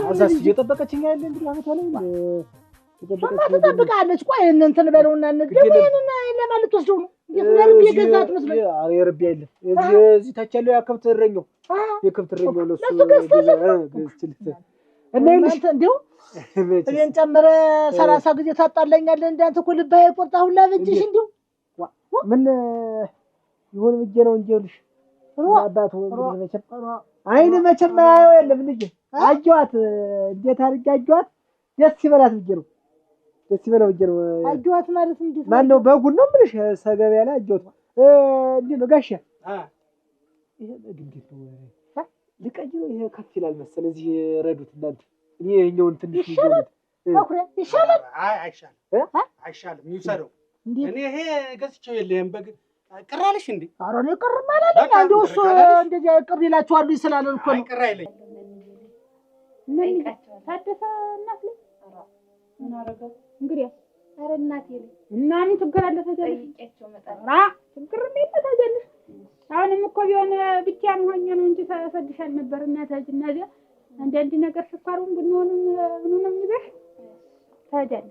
አዛስ እየጠበቀችኝ አይደል እንግዲህ አመት ላይ ትጠብቃለች። ቆይ እንትን በለውና ደግሞ ይሄንን ለማለት ወስደው ነው የዝናብ የገዛት መስሎኝ። አሬ ረብ አይደለም እዚህ ታቻለው ያከብት እረኛው የከብት እረኛው ለሱ ገዝችልት እና ይልሽ እንደው እኔን ጨምረ 30 ጊዜ ታጣላኛለህ። እንዳንተ እኮ ልባዬ ቆርጣ ሁላ በጅሽ እንደው ምን ይሁን ብዬ ነው እንጂ ይልሽ አባቱ መቼም አይን መቼም አየው የለም ልጅ አጇት እንዴት አድርጌ አጇት ደስ ይበላት ብዬ ነው ደስ ይበለው ብዬ ነው አጇት ማለት እንዴት ማን ነው በጉን ነው ምንሽ ሰገበያ ላይ አጇት እንዴት ነው ጋሻ ይሄ እንዴት ነው ልቀይሮ ይሄ ከፍ ይላል መሰለ እዚህ ረዱት እናንተ እኔ ይሄኛውን ትንሽ ይሻላል አኩሪያ ይሻላል አይሻልም ይውሰደው እኔ ይሄ ገዝቼው የለም በግ ቅራልሽ እንዴ ኧረ እኔ ቅር ማለት እንደው እሱ እንደዚህ ቅር ይላችኋል ይስላል እኮ ነው ቅር አይለኝ ታደሰ እናት ላይ ምን አረጋው እንግዲህ ኧረ እናቴ ላይ እና ምን ችግር አለ ታደሰ ችግር የለም ታደሰ አሁንም እኮ ቢሆን ብቻዬን ሆኜ ነው እንጂ ተሰድሻል ነበር እናታችን እናዚያ አንዳንድ ነገር ስኳሩን ብንሆንም ምኑንም ይዘሽ ታደሰ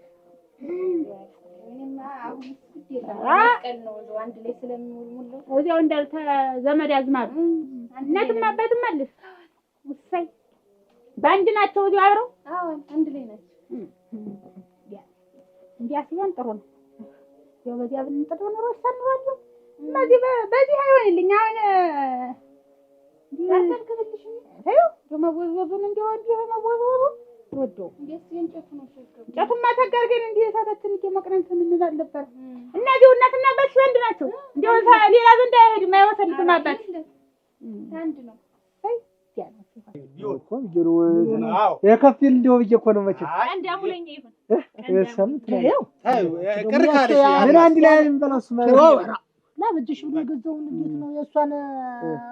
እኔማ አሁን መስቀል ነው አንድ ላይ ስለሚውልሙለው እዚያው እንዳልተ ዘመድ አዝማዱ እናትም አባትም አለሽ ወሳይ ባንድ ናቸው እዚያው አብረው አዎ አንድ ላይ ናቸው እንዲያ ሲሆን ጥሩ ነው ያው በዚያ ብንጠደው ነው ወሰንዋለሁ በዚህ አይሆንልኝ አሁን ያልከልክልሽ ነው ደመወዝወዙን እንደው እንዲህ መወዝወዙ ወዶ እንዴት እንጨቱ ነው እንጨቱማ ተጋር ግን እንዲህ እሳታችን እየሞቅነን እንላል ነበር እነዚህ እናትና አባት ወንድ ናቸው እንደው ሌላ ዘንድ አይሄድም አይወሰልትም አባት አንድ ነው የከፊል እንደው ብዬ እኮ ነው መቼም አንድ አሙለኛ ይሁን ሰምት ነው ቅር ካለሽ ምን አንድ ላይ እንበላስ ማለት لا بديش ብሎ ገዘውን እንዴት ነው የሷን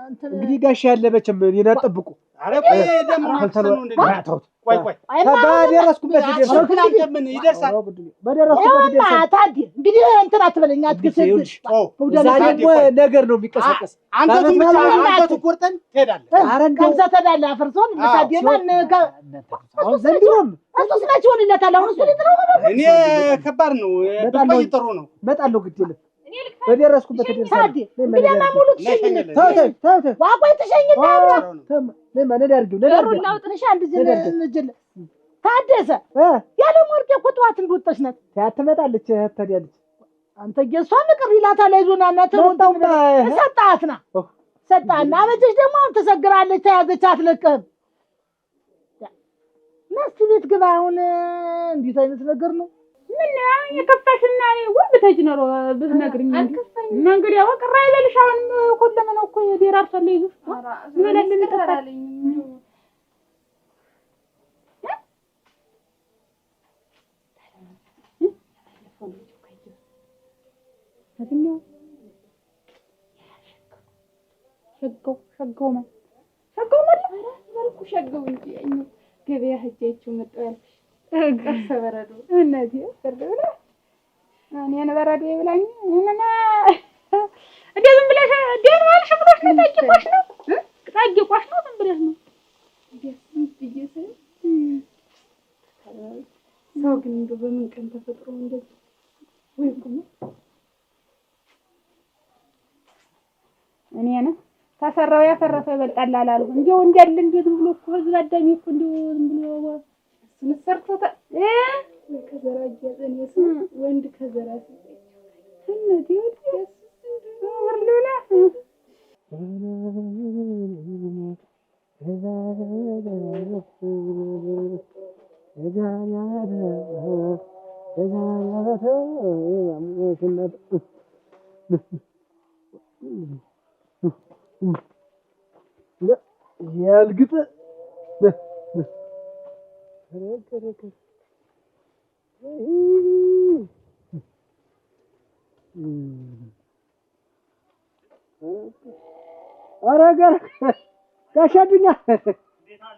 እንትን እንግዲህ ጋሽ ያለ መቼም እኔን አጠብቁ አረ ቆይ ደሞ ነው እንዴ ቆይ በደረስኩበት ምን ይደርሳል በደረስኩበት ይደርሳል ታዲ እንግዲህ እንትን አትበለኝ አትከሰብሽ ደግሞ ነገር ነው የሚቀሰቀስ አንተቱ ቆርጠን ትሄዳለህ አረ ከዛ ተዳላ አፈርሶን ታዲ ማን አሁን ዘንድሮም እሱስ ናቸው ወንለታል አሁን እሱ ሊጥረው ነው እኔ ከባድ ነው በቆይ ጥሩ ነው መጣለው ግድ የለም በደረስኩበት ታዲ እንግዲህ ማሙሉ ትሸኝ ተው ዋቆይ ትሸኝና ለምን ነዳርጊው ለውጥሽ አንድ ዝንጅል ታደሰ ያለ ሞርቄ ቁጥዋት እንደወጣሽ ናት ትመጣለች ታዲያለች አንተ ጌሷን ቅር ይላታል አይዞና እናተውጣውና ሰጣትና ሰጣና አበጀሽ ደግሞ አሁን ተሰግራለች ተያዘች አትለቅህም መስት ቤት ግባ አሁን እንዴት አይነት ነገር ነው ምን የከፋሽና ወንድ ተጅነሮ ብትነግሪኝ እና እንግዲህ ያው ቅር አይበልሽ አሁን ሁሉም ነው እኮ የራርሰለ ይዙ ይበለልን ተራለኝ አትኛው ሸገው ማለት መልኩ ሸገው እንጂ ገበያ ሄጄችሁ መጣሁ ያልኩሽ በረዶ እነዚህ በረዶ እኔን በረዶ ይብላኝ እና እንዴ ዝም ብለሽ ደን ዋልሽ ብለሽ ነው ታጅቆሽ ነው ዝም ብለሽ ነው እንዴ ሰው ግን እንደው በምን ቀን ተፈጥሮ እንደዚህ ወይ ቆም እኔ ነኝ ታሰራው ያፈረሰው ይበልጣል አላሉ እንደው እንዲያል እንዴት ብሎ እኮ ህዝብ አዳኝ እኮ እንደው ዝም ብሎ ምሰርቶታ ከዘራጀ እኔስ ወንድ ከዘራጀ እንዴ ወዲስ ወርሉላ ያልግጥ አረጋር ጋሻዱኛ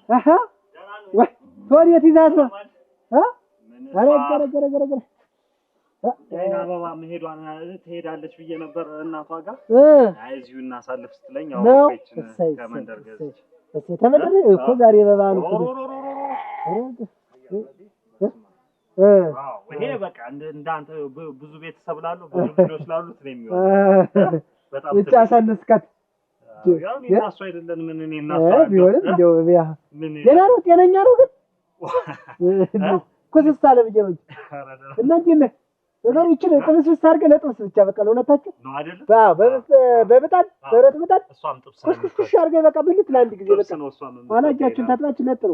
አሃ ወይ ወዴት ይዛት ነው አረጋር አይና አበባ መሄዷን ትሄዳለች ብዬ ነበር እናቷ ጋር አይዚው እናሳልፍ ስትለኝ አውቀች ከመንደር ገዝች ተመደረ እኮ ዛሬ በባሉ ይሄ በቃ እንዳንተ ብዙ ቤተሰብ ላለው ብዙ ልጆች ላሉት ነው የሚሆነው። በጣም ብቻ ሳንስካት ያው እኔ እና እሱ አይደለን ምን እኔ እና እሱ ቢሆንም እንደው ያ ገና ነው ጤነኛ ነው ግን ኩስስ አለ ብዬ ነው እና እንዴት ነህ ነገሩ ይችል ጥብስ አድርገህ ለጥብስ ብቻ በቃ ለሁለታችሁ ነው አይደል? አዎ በምጣድ በብረት ምጣድ እሷም ጥብስ ኩስኩስ አድርገህ በቃ ብልት ለአንድ ጊዜ በቃ ነው እሷም አላጃችሁን ታጥባችሁ ነጥሩ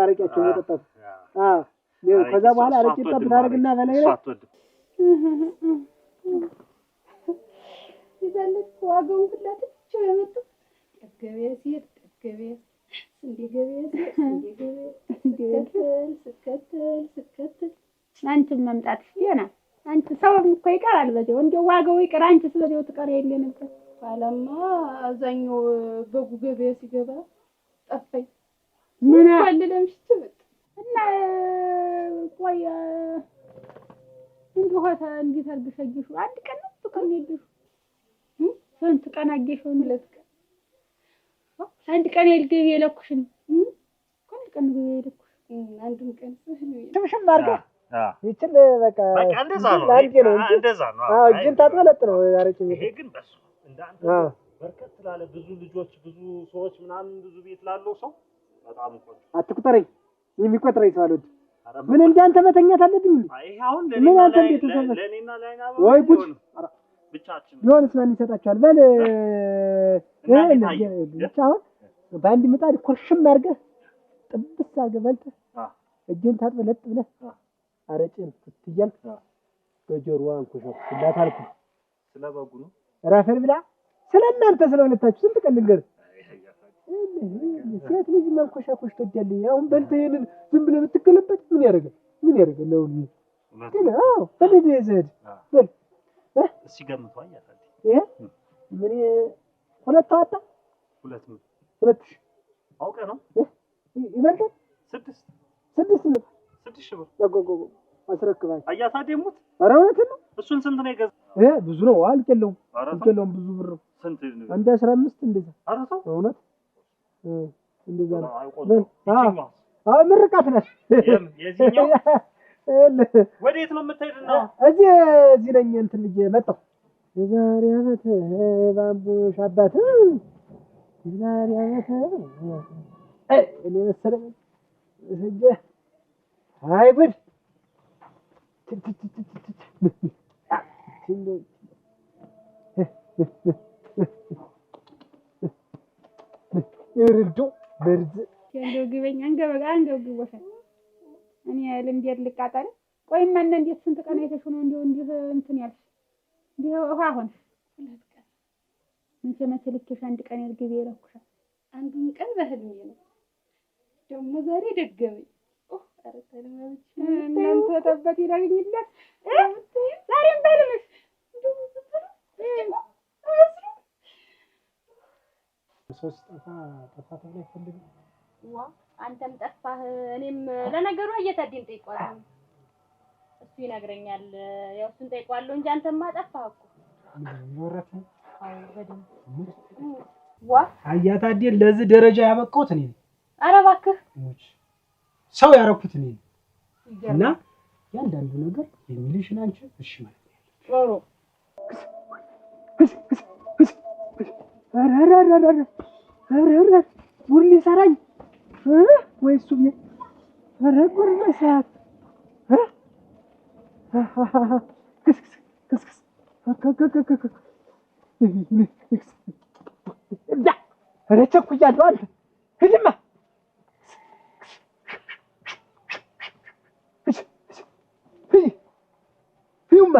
አረቂያችሁን የጠጣት አዎ ከዛ በኋላ አረቂ ጠብ ታደርግና በላይ ላይ ይዘልክ ዋጋውን ሁላት ብቻ ያመጡ ገበያ ሲሄድ ገበያ እንደ ገበያ ሲሄድ እንደ ገበያ ስከተል አንቺም መምጣትሽ ገና አንቺ ሰውም እኮ ይቀራል በዚያው እንደው ዋጋው ይቀር አንቺ ስለዚያው ትቀር የለ ነበር ባለማ አዛኛው በጉ ገበያ ሲገባ ጠፋኝ ምን አለ ለምሽት እና ቆይ እንዲሁ እንዴት አድርገሽ አየሽው? አንድ ቀን ነው ትቀን ሄድሽ ስንት ቀን አየሽው? ሁለት ቀን አንድ ቀን ይልገብ የለኩሽን አንድ ቀን ነው የለኩሽ አንድም ቀን ትምሽም አድርጋ ይችል በቃ እንደዛ ነው እንደዛ ነው። አዎ እጅን ታጥበለጥ ነው አረቂ ይሄ ግን በሱ እንዳንተ በርከት ላለ ብዙ ልጆች ብዙ ሰዎች ምናምን ብዙ ቤት ላለው ሰው በጣም ቆንጆ አትቁጠረኝ የሚቆጥረኝ ሰው አልወድ ምን እንዳንተ መተኛት አለብኝ ይሄ አሁን ለኔና ላይና ወይ ጉድ ብቻችን ቢሆንስ ማን ይሰጣቸዋል በል ብቻውን በአንድ ምጣድ ኮርሽም አድርገህ ጥብስ አድርገህ በልተህ እጅን ታጥበህ ለጥ ብለህ አረጭን ትያል በጆሮዋ አንኩሻት አልኩ ስለበጉ ነው ራፈል ብላ ስለእናንተ ስለሁለታችሁ ስንት ቀን ልንገር ሴት ልጅ መንኮሻኮሽ ትወዳለች አሁን በልተህ ይሄንን ዝም ብለህ ብትገለበጥ ምን ያደርጋል ነው ግን አዎ በልጅ ዘድ በል ሲገምቱ አያታል ይሄ ምን ሁለት አጣ ሁለት አውቀ ነው ይበልጣል ስድስት ጎጎጎ አስረክባኝ አያታ ደሙት ኧረ እውነትህን ነው እሱን ስንት ነው የገዛው? ብዙ ነው አልቀለውም ብዙ ብር ስንት ነው? አንድ 15 እንደዛ ኧረ ተው እውነት እንደዛ ነው አዎ ምርቃት ነህ የዚህኛው ወዴት ነው የምትሄድና? እዚህ ነኝ እንትን ልጅ መጣሁ የዛሬ ዓመት ባምቡሽ አባት የዛሬ ዓመት እኔ መሰለኝ እሰጀ አይ ጉድ ይርዱ በርዝ እንደው ግበኛ አንገበጋ እኔ ልንዴት ልቃጠል ቆይማ እና እንዴት ስንት ቀን አይተሽ ነው እንደው እንዲህ እንትን ያልሽ እንዲህ ውሃ ሆነ ሁለት ቀን መቼ ልክሽ አንድ ቀን ያልገበ ይረኩሻል አንዱን ቀን በህልሜ ነው ደግሞ ዛሬ ደገመኝ ኧረ ተለማመች እናንተ ተበት ይላልኝለት ዛሬም በህልምሽ ሶስት ጠፋ ተብሎ ይፈልግ አንተም ጠፋህ እኔም ለነገሩ እየታደም ጠይቋለሁ እሱ ይነግረኛል ያው እሱን ጠይቋለሁ እንጂ አንተማ ጠፋህ እኮ ወረፈ አዎ በደምብ አያታዴ ለዚህ ደረጃ ያበቃሁት እኔ ኧረ እባክህ ሰው ያረኩት እኔ እና ያንዳንዱ ነገር የሚልሽን አንቺ እሺ ማለት ነው ኧረ ውል ይሰራኝ ወይስ ሱብ ኧረ ጉድ መሳት ክስ ኧረ ቸኩያለሁ አንተ ሂድማ ፊውማ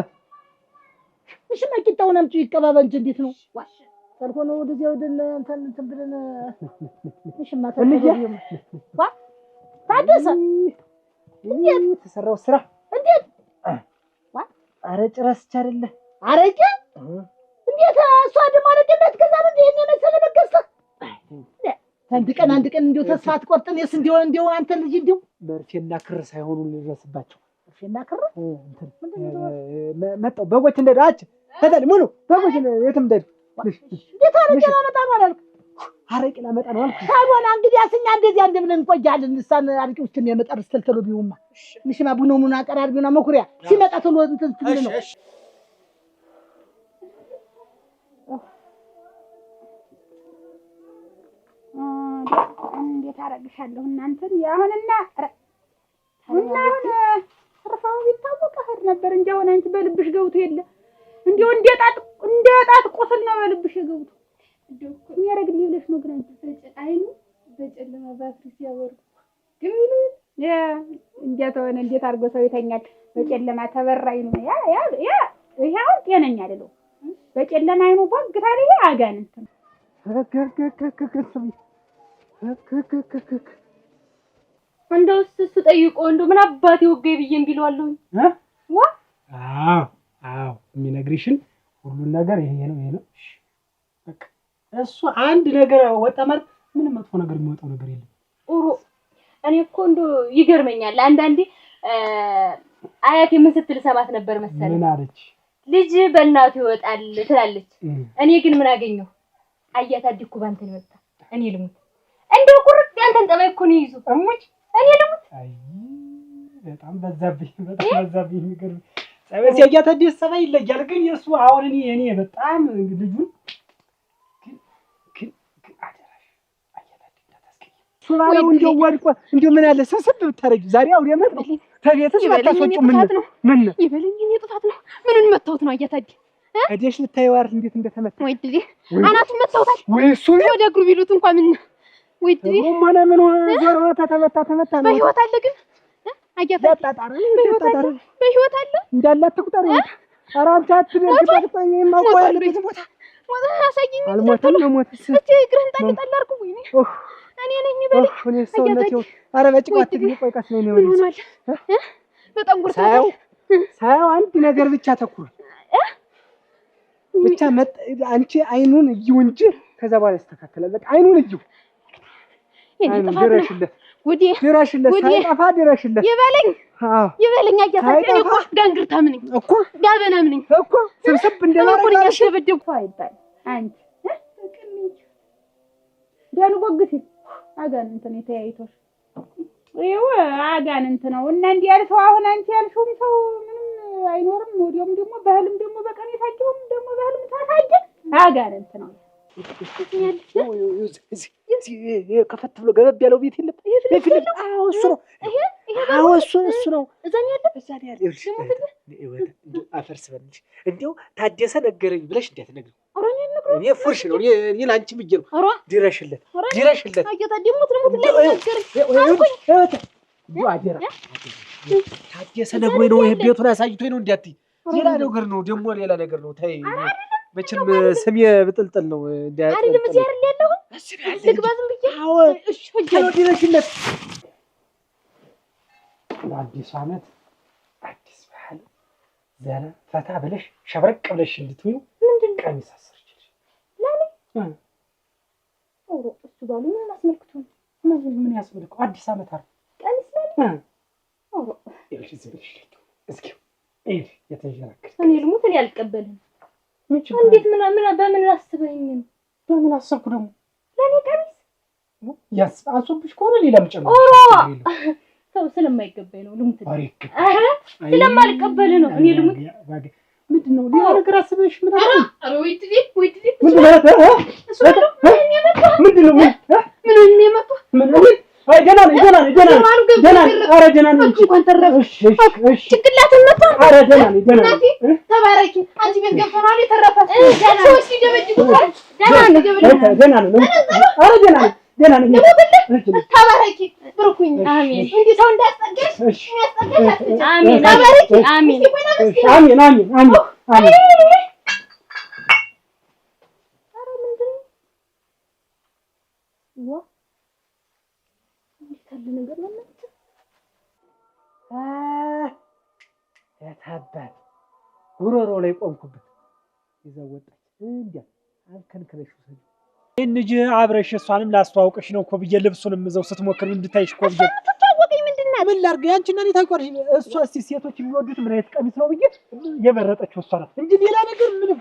እሺ መቂጣውን አምጪ ይቀባባ እንጂ እንዴት ነው ካልሆነ ወደዚያ ወደ እንትን ብለን እሺ ማታደርጊው ታደሰ እንዴት ተሰራው ስራ እንዴት አረጭ ረስቻ አይደለ አረቄ እንዴት እሷ ደግሞ አረቄ ገዛ ነው እንዴ የመሰለ ነገስታ አንድ ቀን እንዴው ተስፋ አትቆርጥን የስ እንዴው አንተ ልጅ እንዴው መርፌና ክር ሳይሆኑ ልረስባቸው መርፌና ክር እንትን መጣው በጎች እንደዳች ተደል ሙሉ በጎች የትም እንደድ እንዴት አረቄ አመጣ ማለት አረቄ ላመጣ ነው አልኩ። ታዲያ እንግዲህ አስኛ እንደዚህ እንደምን እንቆያለን? ንሳን አርቂ ውስጥ ነው የመጣር ስተልተሉ ቢውማ ምሽማ ቡኖሙና ቀራርቢውና መኩሪያ ሲመጣ ተሎ እንትን ትል ነው። እንዴት አረግሻለሁ እናንተን ያሁንና አሁን ተርፋው ቢታወቅ ሄድ ነበር እንጂ አሁን አንቺ በልብሽ ገብቶ የለ እንዴው እንደጣት ቁስል ነው በልብሽ ገብቶ እንደው የሚያረግልኝ ብለሽ ነው። ግን አንቺ አይኑ በጨለማ ባትሪ ሲያወሩ ግን እንዴት ሆነ? እንዴት አድርጎ ሰው ይተኛል በጨለማ ተበራይ ነው? ይሄው ጤነኛ አይደለም። በጨለማ አይኑ ባግታለ አጋንንት ነው። እንደው እሱ ጠይቆ እንደው ምን አባቴ ወገይ ብዬ ቢሏለሁ ዋ አዎ የሚነግርሽን ሁሉን ነገር ይሄ ነው በቃ እሱ አንድ ነገር ወጣ ማለት ምንም መጥፎ ነገር የሚወጣው ነገር የለም። እኔ እኮ እንደው ይገርመኛል አንዳንዴ አያቴ ምን ስትል ሰማት ነበር መሰለኝ። ምን አለች? ልጅ በእናቱ ይወጣል ትላለች። እኔ ግን ምን አገኘሁ? አያታ ዲኩ ባንተ ነው ወጣ። እኔ ልሙት እንደው ቁርጥ ያንተን ጠባይ እኮ ነው ይዙ እሙጭ እኔ ልሙት። አይ በጣም በዛብኝ የሚገርም ጸበስ ያያታ ዲስ ሰባይ ይለያል። ግን የሱ አሁን እኔ በጣም ልጁን ሱራው እንደው ወድቆ እንደው ምን አለ ሰብሰብ ብታረጊ ዛሬ አውሬ መጥ ነው ተቤትስ መታሰጭው ምን ይበልኝ እኔ ጥፋት ነው ምኑን መታውት ነው አያታዲ እዴሽ ልታይዋር እንዴት እንደተመታ ወይ ድሪ አናቱ መታውታል ወይ እሱ ወደ እግሩ ቢሉት እንኳን ምን ወይ ድሪ ምን ዞርማታ ተመታ ነው በህይወት አለ ግን አያታዲ ተጣጣረ በህይወት አለ እንዳላት ተቁጠር አራንታት ደርግጣኝ ማቆያል ቦታ አሳይኝ አልሞተም ነው ሞተስ እቺ እግርህን ጣል አርኩ ወይኔ እኔ ነኝ በልኝ እኔ ሰውነቴው ኧረ በጭቋት ቆይ ቀስ ነው ነው በጣም ጉርታው ሳያው አንድ ነገር ብቻ ተኩር ብቻ አንቺ አይኑን እይው እንጂ ከዛ በኋላ ያስተካከላል። በቃ አይኑን እይው ድረሽለት ወዲ ድረሽለት ሳይጠፋ ድረሽለት ይበለኝ አያታኝ እኔ እኮ ጋንግርታም ነኝ እኮ ጋበናም ነኝ እኮ ስብስብ እንደማረጋሽ ተበደኩ አይባል አንቺ ደኑ ወግሲ አጋንንት ነው ተያይቶሽ ይው አጋንንት ነው እና እንዲህ ያልሽው አሁን አንቺ ያልሽውም ሰው ምንም አይኖርም። ወዲያውም ደግሞ በህልም ደግሞ በቀን የታየውም ደግሞ በህልም ታሳየ አጋንንት ነው። ከፈት ብሎ ገበብ ያለው ቤት የለም የፊልም እሱ ነው። እሱ ነው እዛን ያለ አፈርስ በልሽ እንደው ታደሰ ነገረኝ ብለሽ እንዳትነግሪው። እኔ ፉርሽ ነው እኔ ላንቺ ብዬ ነው። ድረሽለት አያታ ደግሞ ትሞት ላይ ነገረኝ አደራ ታደሰ ነግሮኝ ነው። ይሄ ቤቱን አሳይቶኝ ነው እንዲያትይ ሌላ ነገር ነው ደግሞ ሌላ ነገር ነው። ተይ መቼም ስሜ ብጥልጥል ነው አይደለም እዚህ አይደል ያለው ልግባዝም ብዬ እሺ ነው ድረሽለት። አዲስ ዓመት አዲስ ባህል ዘና ፈታ ብለሽ ሸብረቅ ብለሽ እንድትዩ ምንድን ቀሚስ አሰርችልሽ ለኔ እሱ ባሉ ምን አስመልክቶ ምን ያስመልከው? አዲስ ዓመት አይደል ቀሚስ ለኔ ይልሽ ዝብልሽ እስኪ የተጀራከረ እኔ ልሙት እኔ አልቀበልም። እንዴት በምን አስበኝ ነው? በምን አሰብኩ ደግሞ ለኔ ቀሚስ አሶብሽ ከሆነ ሌላ ምጨምር ሰው ስለማይገባኝ ነው ልሙት። ስለማልቀበል ነው እኔ ልሙት። ምንድነው ሌላ ነገር አስበሽ ምንድነው? አይ ደህና ነኝ። ኧረ ደህና ነኝ። እንኳን ተረፈሽ። እሺ ጭንቅላትን መጣ። ኧረ ደህና ነኝ። ተባረኪ። አንቺ ቤት ገብተናል የተረፈ ሰዎች ሲደበድቡታል። ደህና ነኝ። ኧረ ደህና ነኝ። ተባረኪ። ብሩክኝ። አሜን። እንዲህ ሰው እንዳያስጠጋሽ የሚያስጠጋሽ አሜን። ተባረኪ። አሜን። አሜን። ነገር ማለት የታባል ጉሮሮ ላይ ቆምኩበት ይዘው ወጣች። እንዴ አልከልከለሽ ወሰጂ ይሄን ልጅ አብረሽ እሷንም ላስተዋውቅሽ ነው እኮ ብዬ ልብሱንም እዛው ስትሞክር እንድታይሽ እኮ ብዬ ተዋወቀኝ። ምንድነው ምን ላድርግ? ያንቺና እኔ ታውቂዋለሽ። እሷ እስቲ ሴቶች የሚወዱት ምን አይነት ቀሚስ ነው ብዬ የመረጠችው እሷ ናት እንጂ ሌላ ነገር ምን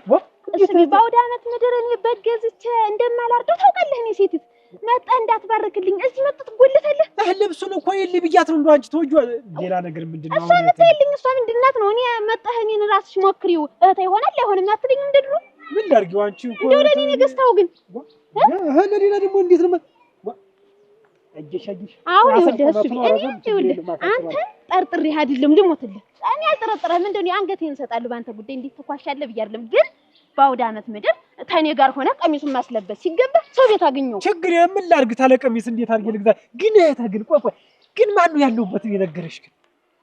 እሺ በአውደ ዓመት ምድር እኔ በገዝቼ እንደማላርደው ታውቃለህ። እኔ ሴቲት መጣ እንዳትባርክልኝ እዚህ መጥቶ ትጎልታለህ። ልብሱን እኮ የለ ብያት ነው እንደው አንቺ ተወጁ ሌላ ነገር ምንድነው? እሷ ምትልኝ እሷ ምንድናት ነው? እኔ መጣህ እኔን ራስሽ ሞክሪው እህቴ ይሆናል አይሆንም አትልኝም እንደ ድሮ? ምን ላድርጊው አንቺ እኮ እንደው ለኔ ነገስታው ግን ለሌላ ደግሞ እንዴት ነው አጀሽ አሁን ይወደስ እኔ አንተ ጠርጥሬ አይደለም ልሞትልህ። እኔ አልጠረጥረህም እንደው እኔ አንገቴን እሰጣለሁ ባንተ ጉዳይ እንዴት ተኳሻለህ ብዬ አይደለም። ግን በአውደ ዓመት ምድር ተኔ ጋር ሆነ ቀሚሱን ማስለበስ ሲገባ ሰው ቤት አገኘው ችግር ምን ላድርግ ታለ ቀሚስ እንዴት አድርጌ ልግዛ? ግን እህታ ግን ቆይ ግን ማን ነው ያለውበት የነገረሽ? ግን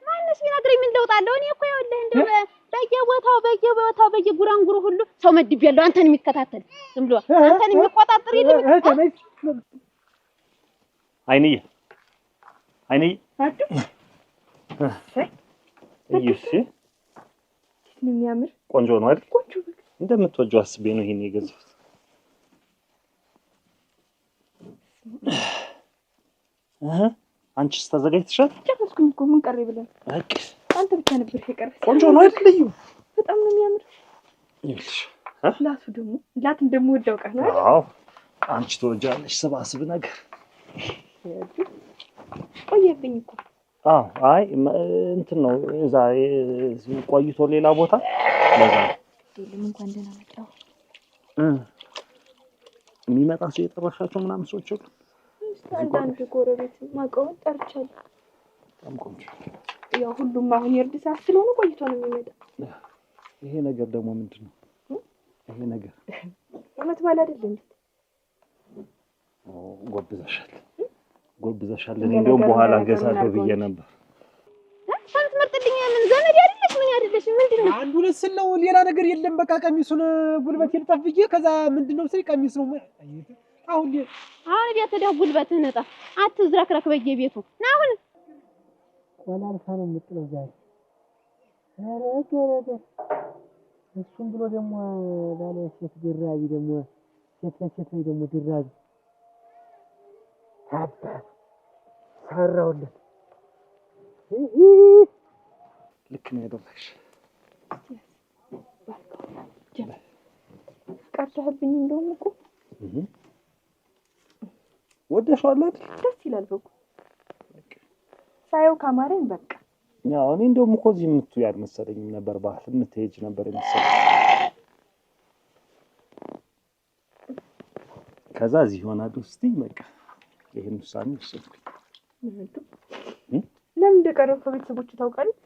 ማንስ ቢነግረኝ ምን ለውጣለሁ? እኔ እኮ ይኸውልህ እንደው በየቦታው በየጉራንጉሩ ሁሉ ሰው መድቤያለሁ አንተን የሚከታተል ዝም ብሎ አንተን የሚቆጣጠር የለም። አይንዬ አዱ እዩሲ ምን የሚያምር ቆንጆ ነው አይደል? ቆንጆ እንደምትወጂው አስቤ ነው ይሄን የገዛሁት። አንቺስ ተዘጋጅተሻል? ጨረስኩኝ እኮ ምን ቀረ ብለን በቃ አንተ ብቻ ነበር የቀረህ። ቆንጆ ነው አይደል? ልዩ በጣም ነው የሚያምር። ይልሽ ላቱ ደግሞ እንደምወደው ቀን ነው። አዎ አንቺ ተወጃለሽ ስባስብ ነገር ቆየብኝ እኮ። አይ እንትን ነው እዛ ቆይቶ ሌላ ቦታ ለዛ የለም እንኳን ደህና መጣሁ። የሚመጣ ሰው የጠራሻቸው ምናምን ሰዎች አሉ? አንዳንድ ጎረቤት ማቀውን ጠርቻለሁ። በጣም ቆንጆ። ያው ሁሉም አሁን የእርድ ሰዓት ስለሆነ ቆይቶ ነው የሚመጣ። ይሄ ነገር ደግሞ ምንድነው? ይሄ ነገር አመት በዓል አይደል እንዴ? ጎብዘሻል። እኔ እንደውም በኋላ ገዛለሁ ብዬ ነበር። አንተ መርጥልኝ ምን ዘመድ አይደለሽ ምን አይደለሽ ምንድነው? አንድ ሁለት ስለው ሌላ ነገር የለም። በቃ ቀሚሱን ጉልበት ይልጠፍ ብዬ ከዛ ምንድነው ስለ ቀሚስ ነው አሁን ቤት ደው ጉልበትህ ነጣ አትዝረክረክ በየቤቱ ና አሁን ወላልፋ ነው የምጥለው ዛሬ። አረገረገ እሱም ብሎ ደግሞ ባለ ሴት ድራቢ ደግሞ ሴት ለሴት ላይ ደግሞ ድራቢ ታባ ሰራውለት ልክ ነው ያደረግሽ። ቀርተህብኝ እንደውም እኮ ወደሽዋል አይደል? ደስ ይላል በቃ ሳየው ካማረኝ በቃ ያው እኔ እንደውም እኮ እዚህ የምትውይ አልመሰለኝም ነበር። ባህል የምትሄጂ ነበር የመሰለኝ። ከዛ እዚህ ይሆናል እስቲ በቃ ይሄን ውሳኔ ወሰድኩኝ። ለምን እንደቀረብከው ቤተሰቦች ታውቃለህ?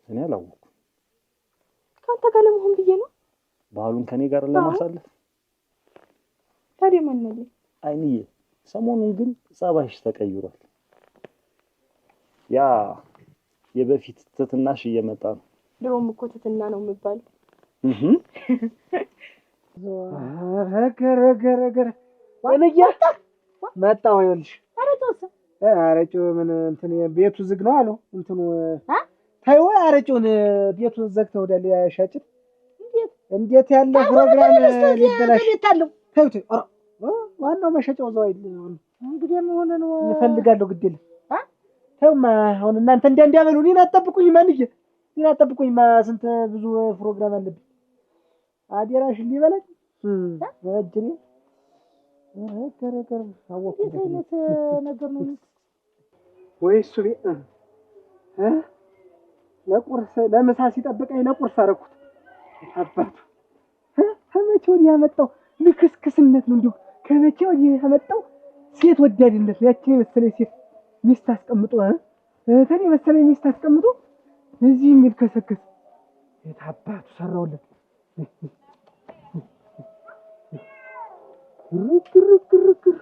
እኔ አላወኩም። ካንተ ጋር ለመሆን ብዬ ነው ባህሉን ከኔ ጋር ለማሳለፍ። ታዲያ ማን ነው? አይንዬ ሰሞኑን ግን ጸባይሽ ተቀይሯል። ያ የበፊት ትትናሽ እየመጣ ነው። ድሮም እኮ ትትና ነው የምባል። ረገረገረገረ ወንያ መጣው ይኸውልሽ። አረጭው ምን እንትን ቤቱ ዝግ ነው አሉ እንትኑ ታይው አረጭውን ቤቱ ዘግተው ወደ ሻጭት እንዴት ያለ ፕሮግራም ሊበላሽ ቤታለው ታዩት። ዋናው መሸጫው ዘው አይደል? እንግዲህ ምን ሆነ ነው ይፈልጋሉ ግድል ተውማ አሁን እናንተ እንዲያበሉ እኔን አጠብቁኝ። ማንዬ እኔን አጠብቁኝ። ስንት ብዙ ፕሮግራም አለብኝ። አዴራሽ ሊበላኝ ወጅሪ ከረከረ አወኩ የት ነገር ነው ወይስ ሱሪ ለቁርስ ለምሳ ሲጠብቀኝ ለቁርስ አደረኩት። አባቱ ከመቼ ወዲህ ያመጣው ልክስክስነት ነው? እንዲሁ ከመቼ ወዲህ ያመጣው ሴት ወዳድነት ነው? ያቺ መሰለኝ ሴት ሚስት አስቀምጦ ተኔ መሰለኝ ሚስት አስቀምጦ እዚህ የሚል ከሰከስ የታባቱ ሰራውለት። ግርግርግርግር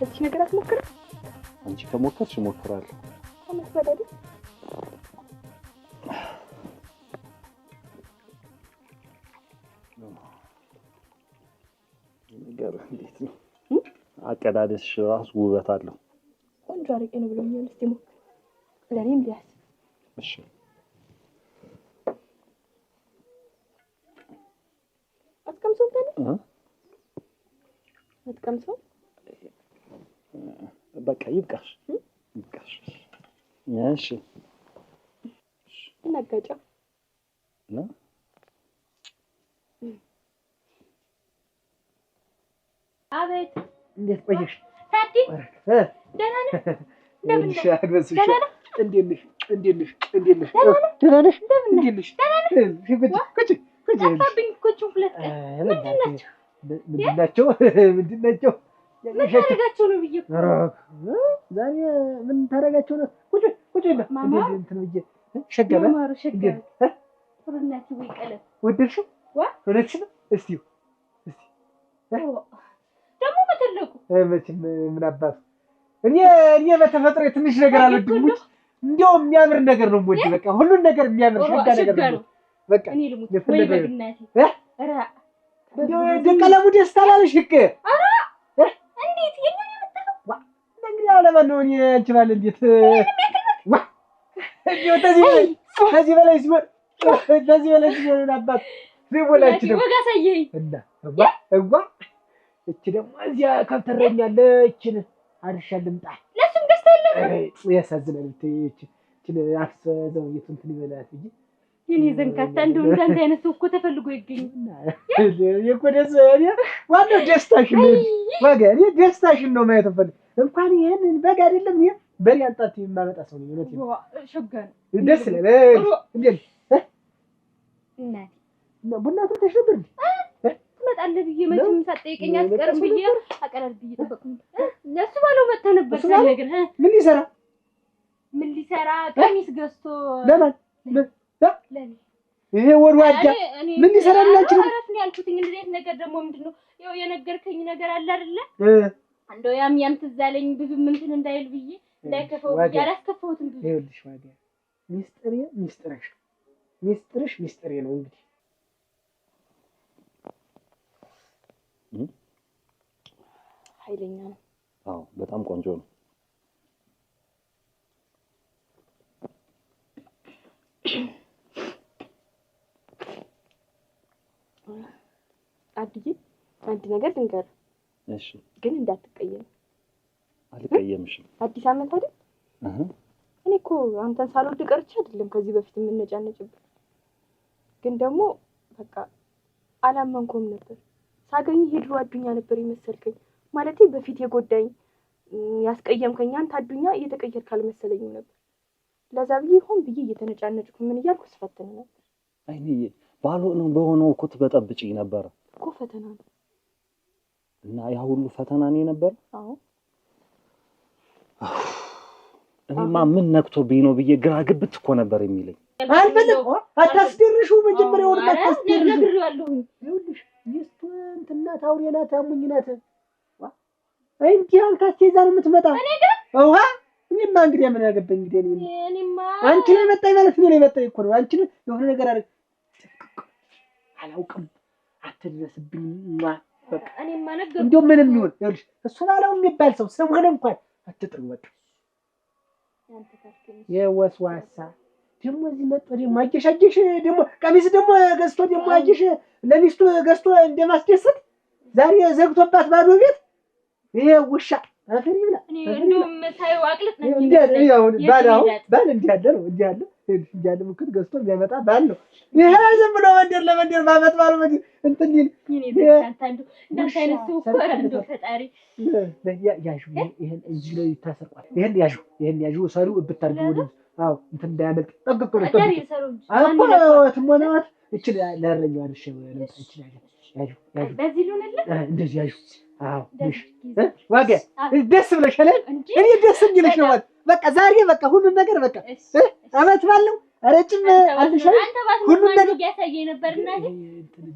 ከዚህ ነገር አትሞክር። አንቺ ከሞከርሽ እሞክራለሁ። ከምትበደል ነገር እንዴት ነው? አቀዳደስሽ ራሱ ውበት አለው። ቆንጆ አድርጌ ነው ብሎኛል። እስቲ ሞክር ለኔም ቢያስ እሺ አትቀምሰው ታዲያ አትቀምሰው በቃ ይብቃሽ ይብቃሽ። እሺ እናጋጫው ነው አቤት እንዴት ቆየሽ? ታዲ ደህና ነህ? እንደምን ነህ? ደህና ነህ? እንዴት ነሽ? እንዴት ነሽ? እንዴት ነሽ? ደህና ነህ? እንዴት ነሽ? ጠፋብኝ እኮ ሁለት ቀን። ምንድን ናቸው? ምንድን ናቸው? ምን ታደርጋቸው ነው ብዬሽ እኮ። ዛሬ ምን ታደርጋቸው ነው? ቁጭ ቁጭ ማማ እንትን ብዬሽ ሸገበ ማማሩ ሸገበ ሩናቲ ወይ ቀለም ወደድሽው? ወደድሽ ነው? እስቲ ደግሞ በተለቁ መቼም ምን አባቱ እኔ በተፈጥሮ ትንሽ ነገር አልወድም። እንደው የሚያምር ነገር ነው የምወድ። በቃ ሁሉን ነገር የሚያምር ሸጋ ነገር ነው። በቃ እኔ ልሙት ወይ በግናቴ ኧረ እንደው ቀለሙ ደስ አላለሽ? እኮ ኧረ እንዴት የኛን ያመጣው እንግዲህ አለማን ነው እኔ አንቺ ባለ እንዴት እንደው ከዚህ በላይ ሲሆን አባት ሲሞላች ነው ወጋ ሳየኝ እና እቺ ደግሞ እዚያ ከብተረኛለችን አርሻ ልምጣ ለሱም ገዝተልህ ያሳዝናል። እቺ አፍሰዘው እንትን ይበላት እንጂ የኔ ዘንካታ እንደው እንዳንተ አይነት እኮ ተፈልጎ ይገኛል። የኮደስ ዋናው ደስታሽን ነው ወጋ እኔ ደስታሽን ነው ማየት ፈልግ እንኳን ይሄንን በግ አይደለም ይሄ በሬ አንጣት የማመጣ ሰው ነው እውነት ነው። ሸጋ ነው ደስ ይላል። እንዴ እናቴ ቡና ፍልተሽ ነበር እንዴ? ትመጣለህ ብዬ መቼም ሳትጠይቀኝ አትቀርም ብዬ አቀራር ብዬ ጠበቅኩኝ። ለሱ ባለው መጥተህ ነበር ሳልነግርህ። ምን ሊሰራ ቀሚስ ገዝቶ ለማን ለኔ ይሄ ወርዋዳ ምን ሊሰራላችሁ ነው? አረፍ ነው ያልኩት። እንግዲህ አይነት ነገር ደግሞ ምንድነው ያው የነገርከኝ ነገር አለ አይደለ? እንደው ያም ትዝ አለኝ ብዙ እንትን እንዳይል ብዬ እንዳይከፈው ብዬ አላስከፈውትም ብዙ። ይኸውልሽ ዋጋ ሚስጥርሽ ነው እንግዲህ ኃይለኛ ነው። አዎ በጣም ቆንጆ ነው። አድዬ አንድ ነገር ልንገርህ። እሺ ግን እንዳትቀየም። አልቀየምሽም። አዲስ አመት አይደል? እኔ እኮ አንተን ሳልወድ ቀርቼ አይደለም ከዚህ በፊት የምንነጫነጭብህ። ግን ደግሞ በቃ አላመንኩም ነበር። ሳገኝ የድሮ አዱኛ ነበር የመሰልከኝ። ማለቴ በፊት የጎዳኝ ያስቀየምከኝ አንተ አዱኛ እየተቀየርክ አልመሰለኝም ነበር። ለዛ ብዬ ሆን ብዬ እየተነጫነጭኩ ምን እያልኩ ስፈትን ነበር። አይኔ ባልሆነው በሆነው እኮ ትበጠብጪኝ ነበር እኮ። ፈተና ነው እና ያ ሁሉ ፈተና ነው ነበር። አዎ እኔማ ምን ነክቶብኝ ነው ብዬ ግራ ግብት እኮ ነበር የሚለኝ። አልፈልግ አታስደርሹ መጀመሪያውን አታስደርሹ ያለሁኝ ይኸውልሽ ሚስቱ እንትና ታውሬና ታሙኝናት እንዴ አንካስቴ እዛ ነው የምትመጣ። እኔ ግን እኔማ እንግዲህ ምን ያገባኝ እንግዲህ እኔማ አንቺ ላይ መጣኝ ማለት ነው። ላይ መጣኝ እኮ ነው። አንቺ የሆነ ነገር አላውቅም አትድረስብኝ። በቃ እኔማ ነገር እንደው ምንም ይሁን ይኸውልሽ እሱ ባለው የሚባል ሰው ስሙን እንኳን አትጥሩ። በቃ የወስዋሳ ደግሞ እዚህ መጥቶ ደግሞ አጀሽ ደግሞ ቀሚስ ደግሞ ገዝቶ ደግሞ አጀሽ ለሚስቱ ገዝቶ እንደማስደሰት ዛሬ ዘግቶባት ባዶ ቤት ይሄ ውሻ አፈሪ ብላ እኔ እንደውም ሳይው አቅልጥ ነው ባል እንዲያለ ነው እንዲያለ ምክር ገዝቶ የሚያመጣ ባል ነው። ይሄ ዝም ብሎ መንደር ለመንደር ማመጥ ባሉ እንትን ይል እንዳንተ አይነት ሰው እኮ እንደው ፈጣሪ ያዡ ይሄን እዚህ ላይ ይታሰርቋል። ይሄን ያዡ ሰሩ ብታርጉ ወደ አዎ እንትን እንዳያመልጥ ጠብቆ ነው አዳሪ ሰሩ አቆ ትሞናት ይችላል ለረኛው አርሽ ይችላል። ያዡ በዚህ ሉንልህ እንደዚህ ያዡ አዎ ዋጋ ደስ ብለሻል። እኔ ደስ እንግሊሽ ነው በቃ ዛሬ በቃ ሁሉ ነገር በቃ አመት ባለው አረጭም አልሽ ሁሉ ነገር ያሳየኝ ነበርና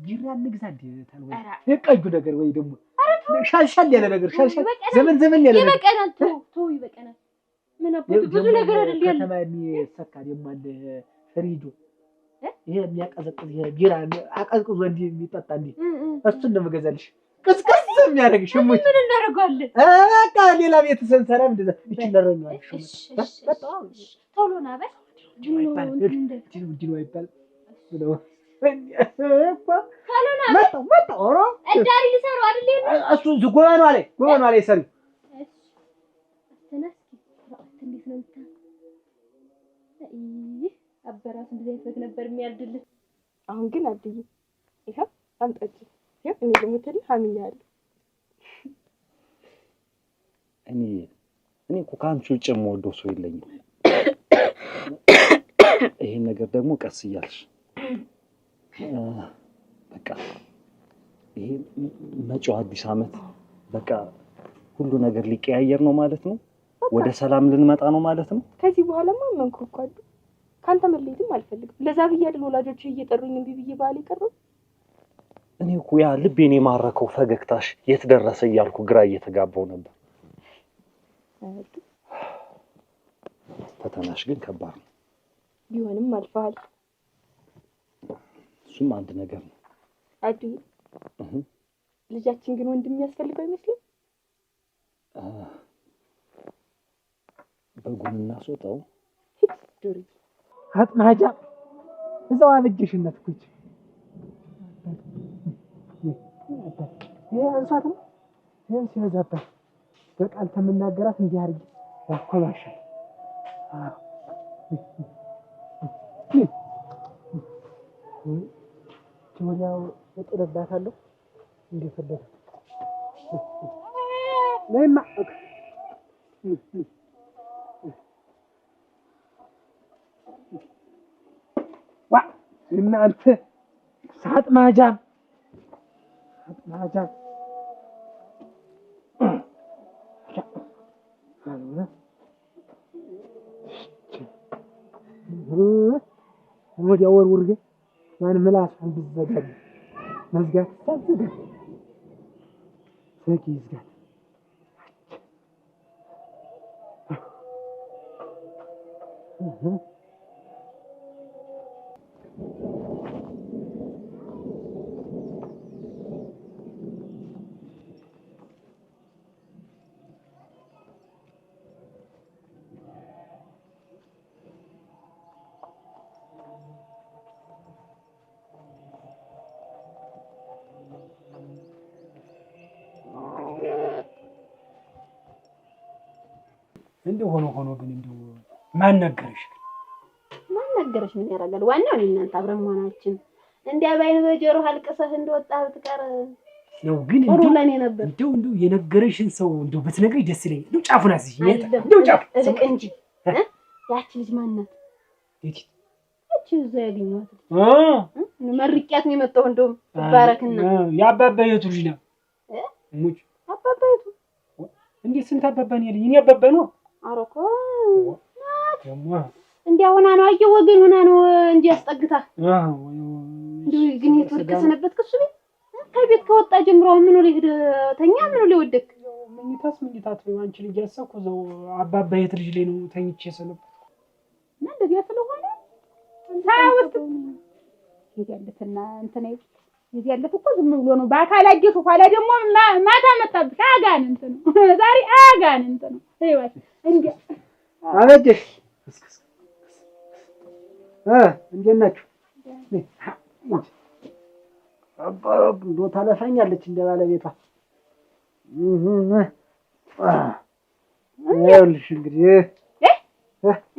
ጂራ ንግዛ እንደ ታልወይ የቀዩ ነገር ወይ ደግሞ ሻልሻል ያለ ነገር ሻልሻል ዘመን ያለ ነገር ይበቃናል። ተው ይበቃናል። ምን አባቱ ብዙ ነገር አይደል ያለ ከተማ የሚሰካ ደግሞ አለ ፍሪጆ ይሄ የሚያቀዘቅዝ ይሄ ቢራ አቀዝቅዞ እንዲህ የሚጠጣ እንዲህ እሱን ነው የምገዛልሽ። ቅዝቅዝ የሚያደርግሽ ምን እናደርጋለን? በቃ ሌላ ቤት ስንሰራ እንደዛ ይችላልኛል። በጣም ቶሎ ና በል ዲኖ ይባል ብለው መጣ ኦሮ እዳሪ ሊሰሩ አይደል እሱ ጎበኗ ላይ ሰሪ እንዴት ነው አበራስ እንደዚህ አይነት ነበር የሚያርድልህ። አሁን ግን አድይ ይሄው አምጣጭ ይሄው እኔ ደግሞ ተል ሀሚያለሁ። እኔ እኮ ከአንቺ ውጭ የምወደው ሰው የለኝም። ይሄን ነገር ደግሞ ቀስ እያልሽ በቃ ይሄ መጪው አዲስ ዓመት በቃ ሁሉ ነገር ሊቀያየር ነው ማለት ነው። ወደ ሰላም ልንመጣ ነው ማለት ነው። ከዚህ በኋላማ መንኮኳሉ ካንተ መለየትም አልፈልግም። ለዛ ብዬ አይደል ወላጆቼ እየጠሩኝ እምቢ ብዬ ባል ይቀርብ። እኔ እኮ ያ ልቤን የማረከው ፈገግታሽ የት ደረሰ እያልኩ ግራ እየተጋባው ነበር። ፈተናሽ ግን ከባድ ነው። ቢሆንም አልፈሃል። እሱም አንድ ነገር ነው። አድይ ልጃችን ግን ወንድም የሚያስፈልገው አይመስልም? በጉን እናስወጣው ዶሪ አጥማጃ እዛው አበጀሽነት ኩች ይሄ እንሳት ነው። ይሄ ሲበዛበት በቃል ተመናገራት እንዲህ አድርጊ ያኮላሻል። ጆላው እጥለባታለሁ እንደፈለገ ለማ ዋ እናንተ ሳጥማጃም ወዲያ ወርውርጌ ማን ምላስን ብዘጋጅ መዝጋት ሳዝጋ ሰቂ ይዝጋት እንደው ሆኖ ግን እንደው ማን ነገረሽ? ምን ያደርጋል? ዋናው እናንተ አብረን መሆናችን እንዲያ ባይነ በጆሮ አልቀሰህ እንደወጣህ ብትቀር ነው። ግን እንደው የነገረሽን ሰው እንደው ብትነግሪኝ ደስ ይለኛል። እንደው ጫፉን አስይኝ እንደው ጫፉ እርቅ እንጂ ያቺ ልጅ ማን ናት? እቺ እዛ ያገኘኋት መርቂያት ነው የመጣው። እንደውም ባረክና ያባባየቱ ልጅ ነው ሙጭ አባባየቱ እንዴት ስንት አባባ ነው ያለኝ? እኔ አባባ ነው አረኮ እንዲያ ሆና ነው አየው ወገን ሆና ነው እንጂ ያስጠግታ እንዴ ግን የተወደከሰነበት ከሱ ቤት ከቤት ከወጣ ጀምሮ ምን ነው ሊሄድ ተኛ ምን ነው ሊወደክ ምኝታት ነው አንቺ ልጅ ያሰኩ ዘው አባባየት ልጅ ላይ ነው ተኝቼ ሰነበት እና እንደዚህ ስለሆነ ታውስ ይያለትና እንተና ይያለት እኮ ዝም ብሎ ነው በአካል አጀቱ ኋላ ደግሞ ማታ መጣብሽ አጋንንት ነው ዛሬ አጋንንት ነው ህይወት እንዴ አበጀሽ እንዴት ናችሁ? አባረብ ዶ ታለፋኛለች እንደ ባለቤቷ ይኸውልሽ እንግዲህ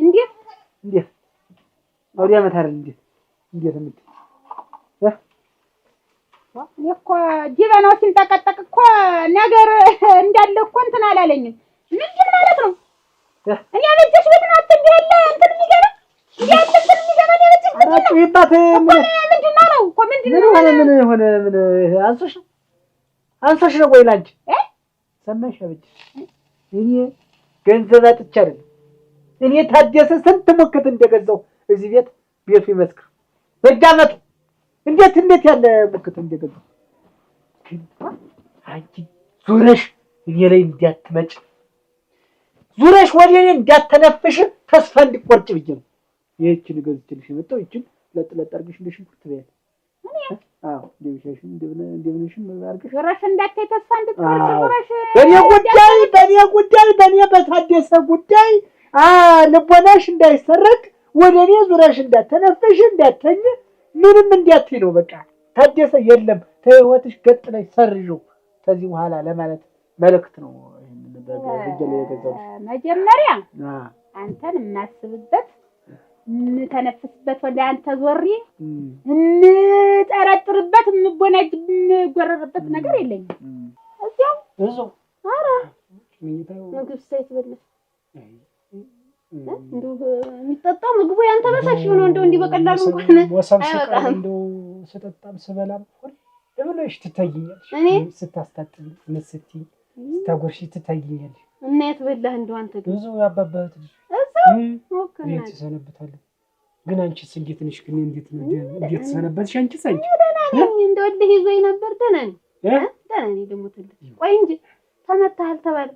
እንዴት አውዲያ መታረል እንዴት እምት እኮ ዲባናው ሲንጠቀጠቅ እኮ ነገር እንዳለ እኮ እንትን አላለኝም። ምንድን ማለት ነው? እኔ አበጀሽ ቤት ነው አትንገለ እንትን የሚገባ ይባት ምንድነው እኮ ምንድነው ምን አንሶሽ ነው ወይ ላንቺ ሰማሽ? አበጀሽ እኔ ገንዘብ አጥቼ አይደለም እኔ ታደሰ ስንት ሙክት እንደገዛው እዚህ ቤቱ ይመስክር በጃመቱ እንዴት ያለ ሙክት እንደገዛው አንቺ ዙረሽ እኔ ላይ እንዳትመጭ፣ ዙረሽ ወደ እኔ እንዳትተነፍሽ ተስፋ እንድትቆርጭ ብዬ ነው ይህችን ገዝቼልሽ የመጣሁ። ይህችን ለጥ አድርገሽ እንደ ሽንኩርት በያት። እንደምሻሽም እንደምንሽም አድርገሽ ዙረሽ እንዳታይ ተስፋ እንድትቆርጭ ዙረሽ በእኔ ጉዳይ በእኔ በታደሰ ጉዳይ ልቦናሽ እንዳይሰረቅ ወደ እኔ ዙረሽ እንዳትተነፍሽ እንዳትተኝ ምንም እንዳትይ ነው። በቃ ታደሰ የለም ከህይወትሽ ገጥለሽ ሰርዥው ከዚህ በኋላ ለማለት መልእክት ነው። መጀመሪያ አንተን የማስብበት የምተነፍስበት ወደ አንተ ዞሬ የምጠረጥርበት የምጎረርበት ነገር የለኝም። እዚያው ኧረ ምግብ ሳይትበለስ እንደው የሚጠጣው ምግቡ ያንተ በሳሽ ሆኖ እንደው እንዲህ በቀላሉ እንኳን አይወጣም። እንደው ስጠጣም ስበላም ብለሽ ትታይኛለሽ። እኔ ስታስታጥኝ ስትይ ስታጎርሺ ትታይኛለሽ። እና የት በላህ እንደው አንተ ግን ብዙ ያባባህት ልጅ እንዴት ትሰነብታለህ? ግን አንቺስ እንዴት ነሽ? ግን እንዴት ተሰነበትሽ? አንቺስ ደህና ነኝ። እንደው እልህ ይዞኝ ነበር። ደህና ነኝ ደህና ነኝ። ደግሞ ትልቅ ቆይ እንጂ ተመታሃል ተባለ።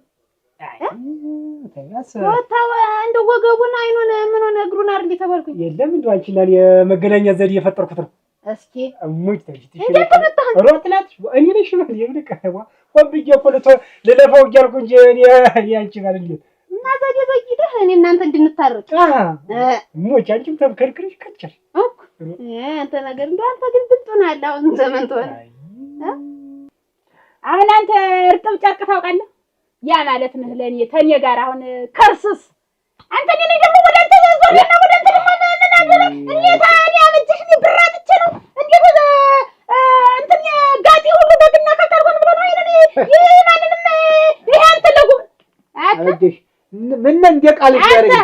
ወጣው እንደው ወገቡን አይኑን ምን ሆነ እግሩን አይደል ተባልኩኝ። የለም እንደው አንቺ እና የመገናኛ ዘዴ የፈጠርኩት ነው። እስኪ እሙት ተሽትሽ ሮጥላት እኔ ነሽ ማለት የምልከዋ ወብዬ ፖለቶ ለለፈው እያልኩ እንጂ እኔ አንቺ ጋር እንዴት እና ዘዴ ዘግይተህ እኔ እናንተ እንድንታረቅ እሙት አንቺም ተምከርክረሽ ከቻል አንተ ነገር እንደው አንተ ግን ብልጡን አለ አሁን ዘመን ተወለ። አሁን አንተ እርጥብ ጨርቅ ታውቃለህ? ያ ማለት ነው ለኔ ተኔ ጋር አሁን ከርስስ አንተ ነኝ ደግሞ ወደ አንተ ዘዞልና ወደ አንተ ለማናናና እኔ ታዲያ ልጅሽ ነው ብራጥቼ ነው እንዴት እንትን ጋጤ ሁሉ በግና ከተርጎን ብሎ ነው አይደል? ይሄ ማንንም ይሄ አንተ ለጉ አትሽ ምን እንደ ቃል ይያረኝ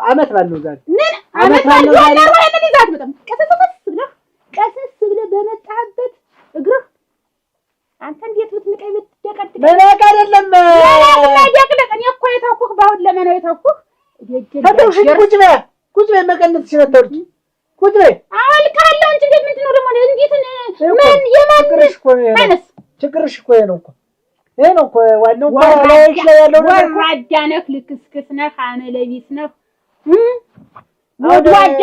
አመት ባለው ዛሬ ምን አመት ባለው ዛሬ ወይኔ ይዛት በጣም ቀሰስ ብለህ በመጣህበት እግርህ አንተ እንዴት ብትንቀይ ብትደቀድቅ መናቅ አይደለም ያቅለቅ እኔ እኮ የታውኩህ ባሁን ለመነው የታውኩህ ተደውሽ ቁጭ በይ መቀነት ሲነተርጂ ቁጭ በይ አልካለሁ እንጂ እንዴት ምንድን ነው ደግሞ እንዴት ምን የማንሽ አነስ ችግርሽ እኮ ነው እኮ ዋናው ባላሽ ላይ ያለው ነገር ወራዳ ነህ ልክስክስ ነህ አመለቢስ ነህ ወራዳ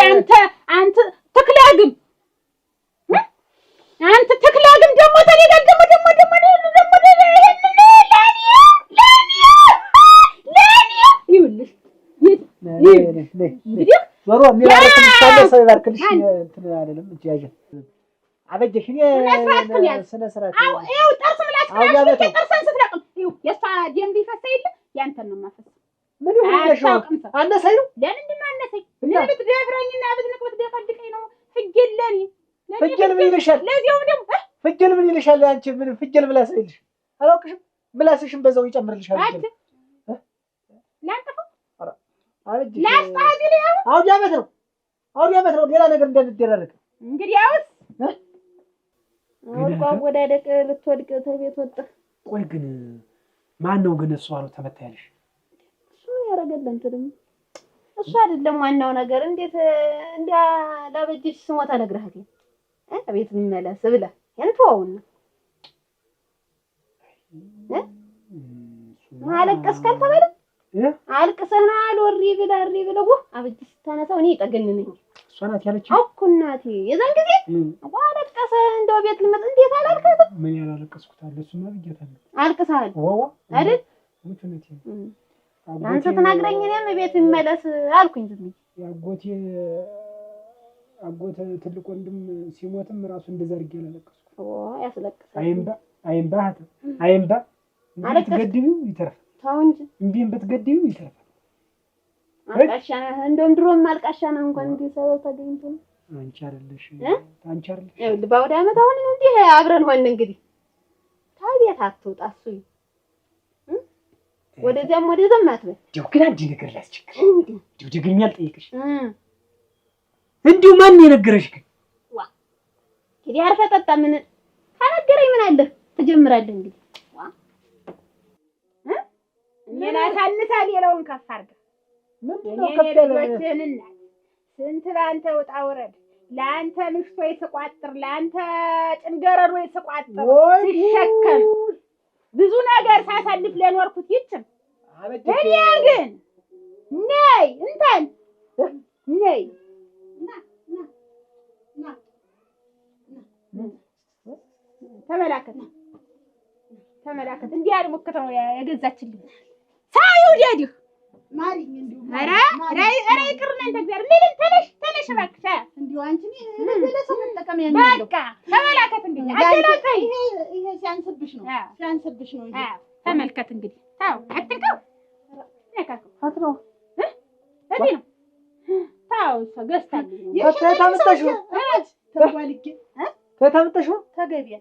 አንተ ተክላግም አንተ ተክላግም ደግሞ ተሌላ ደግሞ ይኸውልሽ ዞሮ የሚባርክልሽ ካለ ሰው ይባርክልሽ። እንትን አይደለም እንጂ ያጀ አበጀሽ እኔ ስነ ስርዓት ይኸው ጥርስ ምላስ ጥርስን ስትለቅም ይኸው የእሷ ደም ቢፈሳ የለ ያንተን ነው የማፈሳው። ምን ይሆንልሽ? አነሳኝ ነው ለምንድን ነው አነሳኝ? ብትደፍረኝና ብትነቅብትደቀድቀኝ ነው ፍጀል ለኔ ፍጀል ምን ይልሻል? ለዚያውም ደግሞ ፍጀል ምን ይልሻል? አንቺ ምን ፍጀል ምላስ ይልሽ አላውቅሽም። ምላስሽን በዛው ይጨምርልሻል። ላንተፈው አበጀሽ ላስታዚ ነው አውዲ አመት ነው ሌላ ነገር እንደንደረረክ እንግዲህ አውስ ወርቋ ወዳደቅ ልትወድቅ ተቤት ወጣ። ቆይ ግን ማን ነው ግን እሱ አለው ተመታ ያለሽ? እሱ ያረጋለን ተደም እሱ አይደለም ዋናው ነገር። እንዴት እንዳ ላበጅሽ ስሞታ ነግረሃት አቤት መለስ ብለ እንተውና አለቀስ ካልተባለ አልቅሰና አልወሪ ብለ አበጅሽ ታነሳው እኔ ጠገንነኝ እሷ ናት ያለች እኮ እናቴ የዛን ጊዜ አለቀሰ እንደው ቤት ልመጥ እንዴት አላልከት? ምን ያላለቀስኩት አለ እሱማ ብዬታለሁ። አልቅሰሃል ወዋ አይደል? ሙቹነቴ አንተ ተናግረኝ እኔም ቤት ይመለስ አልኩኝ። ዝም አጎት ትልቅ ወንድም ሲሞትም ራሱ እንደዛ አድርጌ አላለቀስኩ። ያስለቅሳል። አይምባ ብትገድቢው ይተርፋል። ተው እንጂ እምቢም ብትገድቢው ይተርፋል። አልቃሻ እንደውም ድሮም አልቃሻ ነው እንኳን እንዲህ ሰበብ ተገኝቶ ነው። አንቺ አይደለሽ ይኸውልህ በአውደ ዓመት አሁን እንዲህ አብረን ሆነ እንግዲህ ታዲያት አትውጣ እሱ ወደዚያም አትበል። እንደው ግን አንድ ነገር ላስቸግር እንደው ደግሜ አልጠይቅሽ እንዲሁ ማን የነገረሽ ግን እንግዲህ አርፈህ ጠጣ። ምን ካነገረኝ ምን አለ ትጀምራለህ እንግዲህ ምን አሳንሳ ሌላውን ከፍ አድርገህ ምንድነው ከፈለኝ ስንት ባንተ ውጣ ውረድ ለአንተ ምሽቶ ይስቋጥር ለአንተ ጭንገረዶ ይስቋጥር ሲሸከም ብዙ ነገር ሳሳልፍ ለኖርኩት ይችም እኔ ግን ነይ እንትን ነይ ተመላከት እንዲህ ያልሞከተ ነው የገዛችልኝ ሳይው ዲዲህ ማሪኝ እንዲሁ ኧረ ይቅርና እንተ እግዚአብሔር ተነሽ እባክሽ እንዲሁ አንቺ ለሰው መጠቀም ያለው በቃ ተመላከት እንግዲህ አደላታይ ይሄ ሲያንስብሽ ነው ይሄ ተመልከት እንግዲህ ታው አትንከው ነካከው አትነው እዚህ ነው ታው ገዝታልኝ ተታምጠሽው ተታምጠሽው ተገቢያ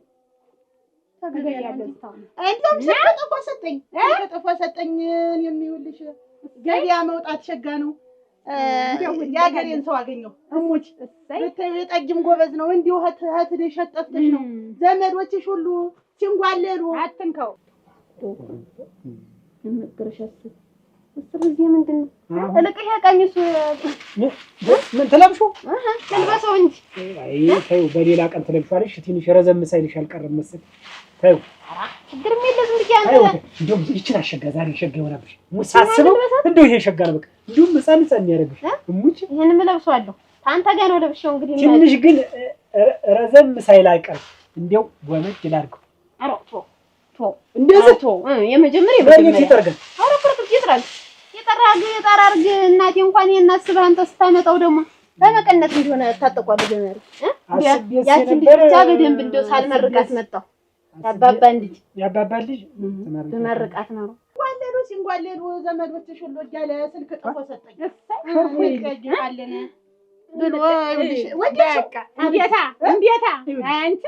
ገዝታው እንደውም ሸጠፎ ሰጠኝ የሚውልሽ ገበያ መውጣት ሸጋ ነው የሀገሬን ሰው አገኘው እሙች የጠጅም ጎበዝ ነው እንዲሁ ህትደሽ ሸጠፍተሽ ነው ዘመዶችሽ ሁሉ ሲንጓለሉ አትንከው ምክርሽስ እዚህ ምንድን ነው እልቅህ ቀሚሱ ምን ተለብሽው ልበሰው እንጂ አይ ተይው በሌላ ቀን ትለብሻለሽ ትንሽ ረዘም ሳይልሽ አልቀረም መሰል ተይው ችግር የለም ዝም ብዬ አንተ እንደውም ይችላል ሸጋ ዛሬ ሸጋ ይሆናልሽ ሙሳስበው እንደው ይሄ ሸጋ ነው በቃ እንደውም ህፃን ያደርግሽ እሙች ይሄንን ለብሰዋለሁ ታንተ ጋር ነው ለብሼው እንግዲህ ትንሽ ግን ረዘም ሳይል አይቀር እንደው ወመጅ ላድርገው አሮቶ እንደዚህ የመጀመሪያ ይጠርጋል አሮቶ የጠራርግ እናቴ እንኳን የናስበህ አንተ ስታመጣው ደግሞ በመቀነት እንደሆነ ታጠቋል ገመር ያቺን ልጅ ብቻ በደንብ እንደው ሳልመርቃት መጣው ያባባ ልጅ ተመርቃት ነው ሲንጓለሉ ዘመዶችሽ ሁሉ እያለ ስልክ ጥፎ ሰጠኝ ይቀጅቃለን ብሎ እንዴታ አንቺ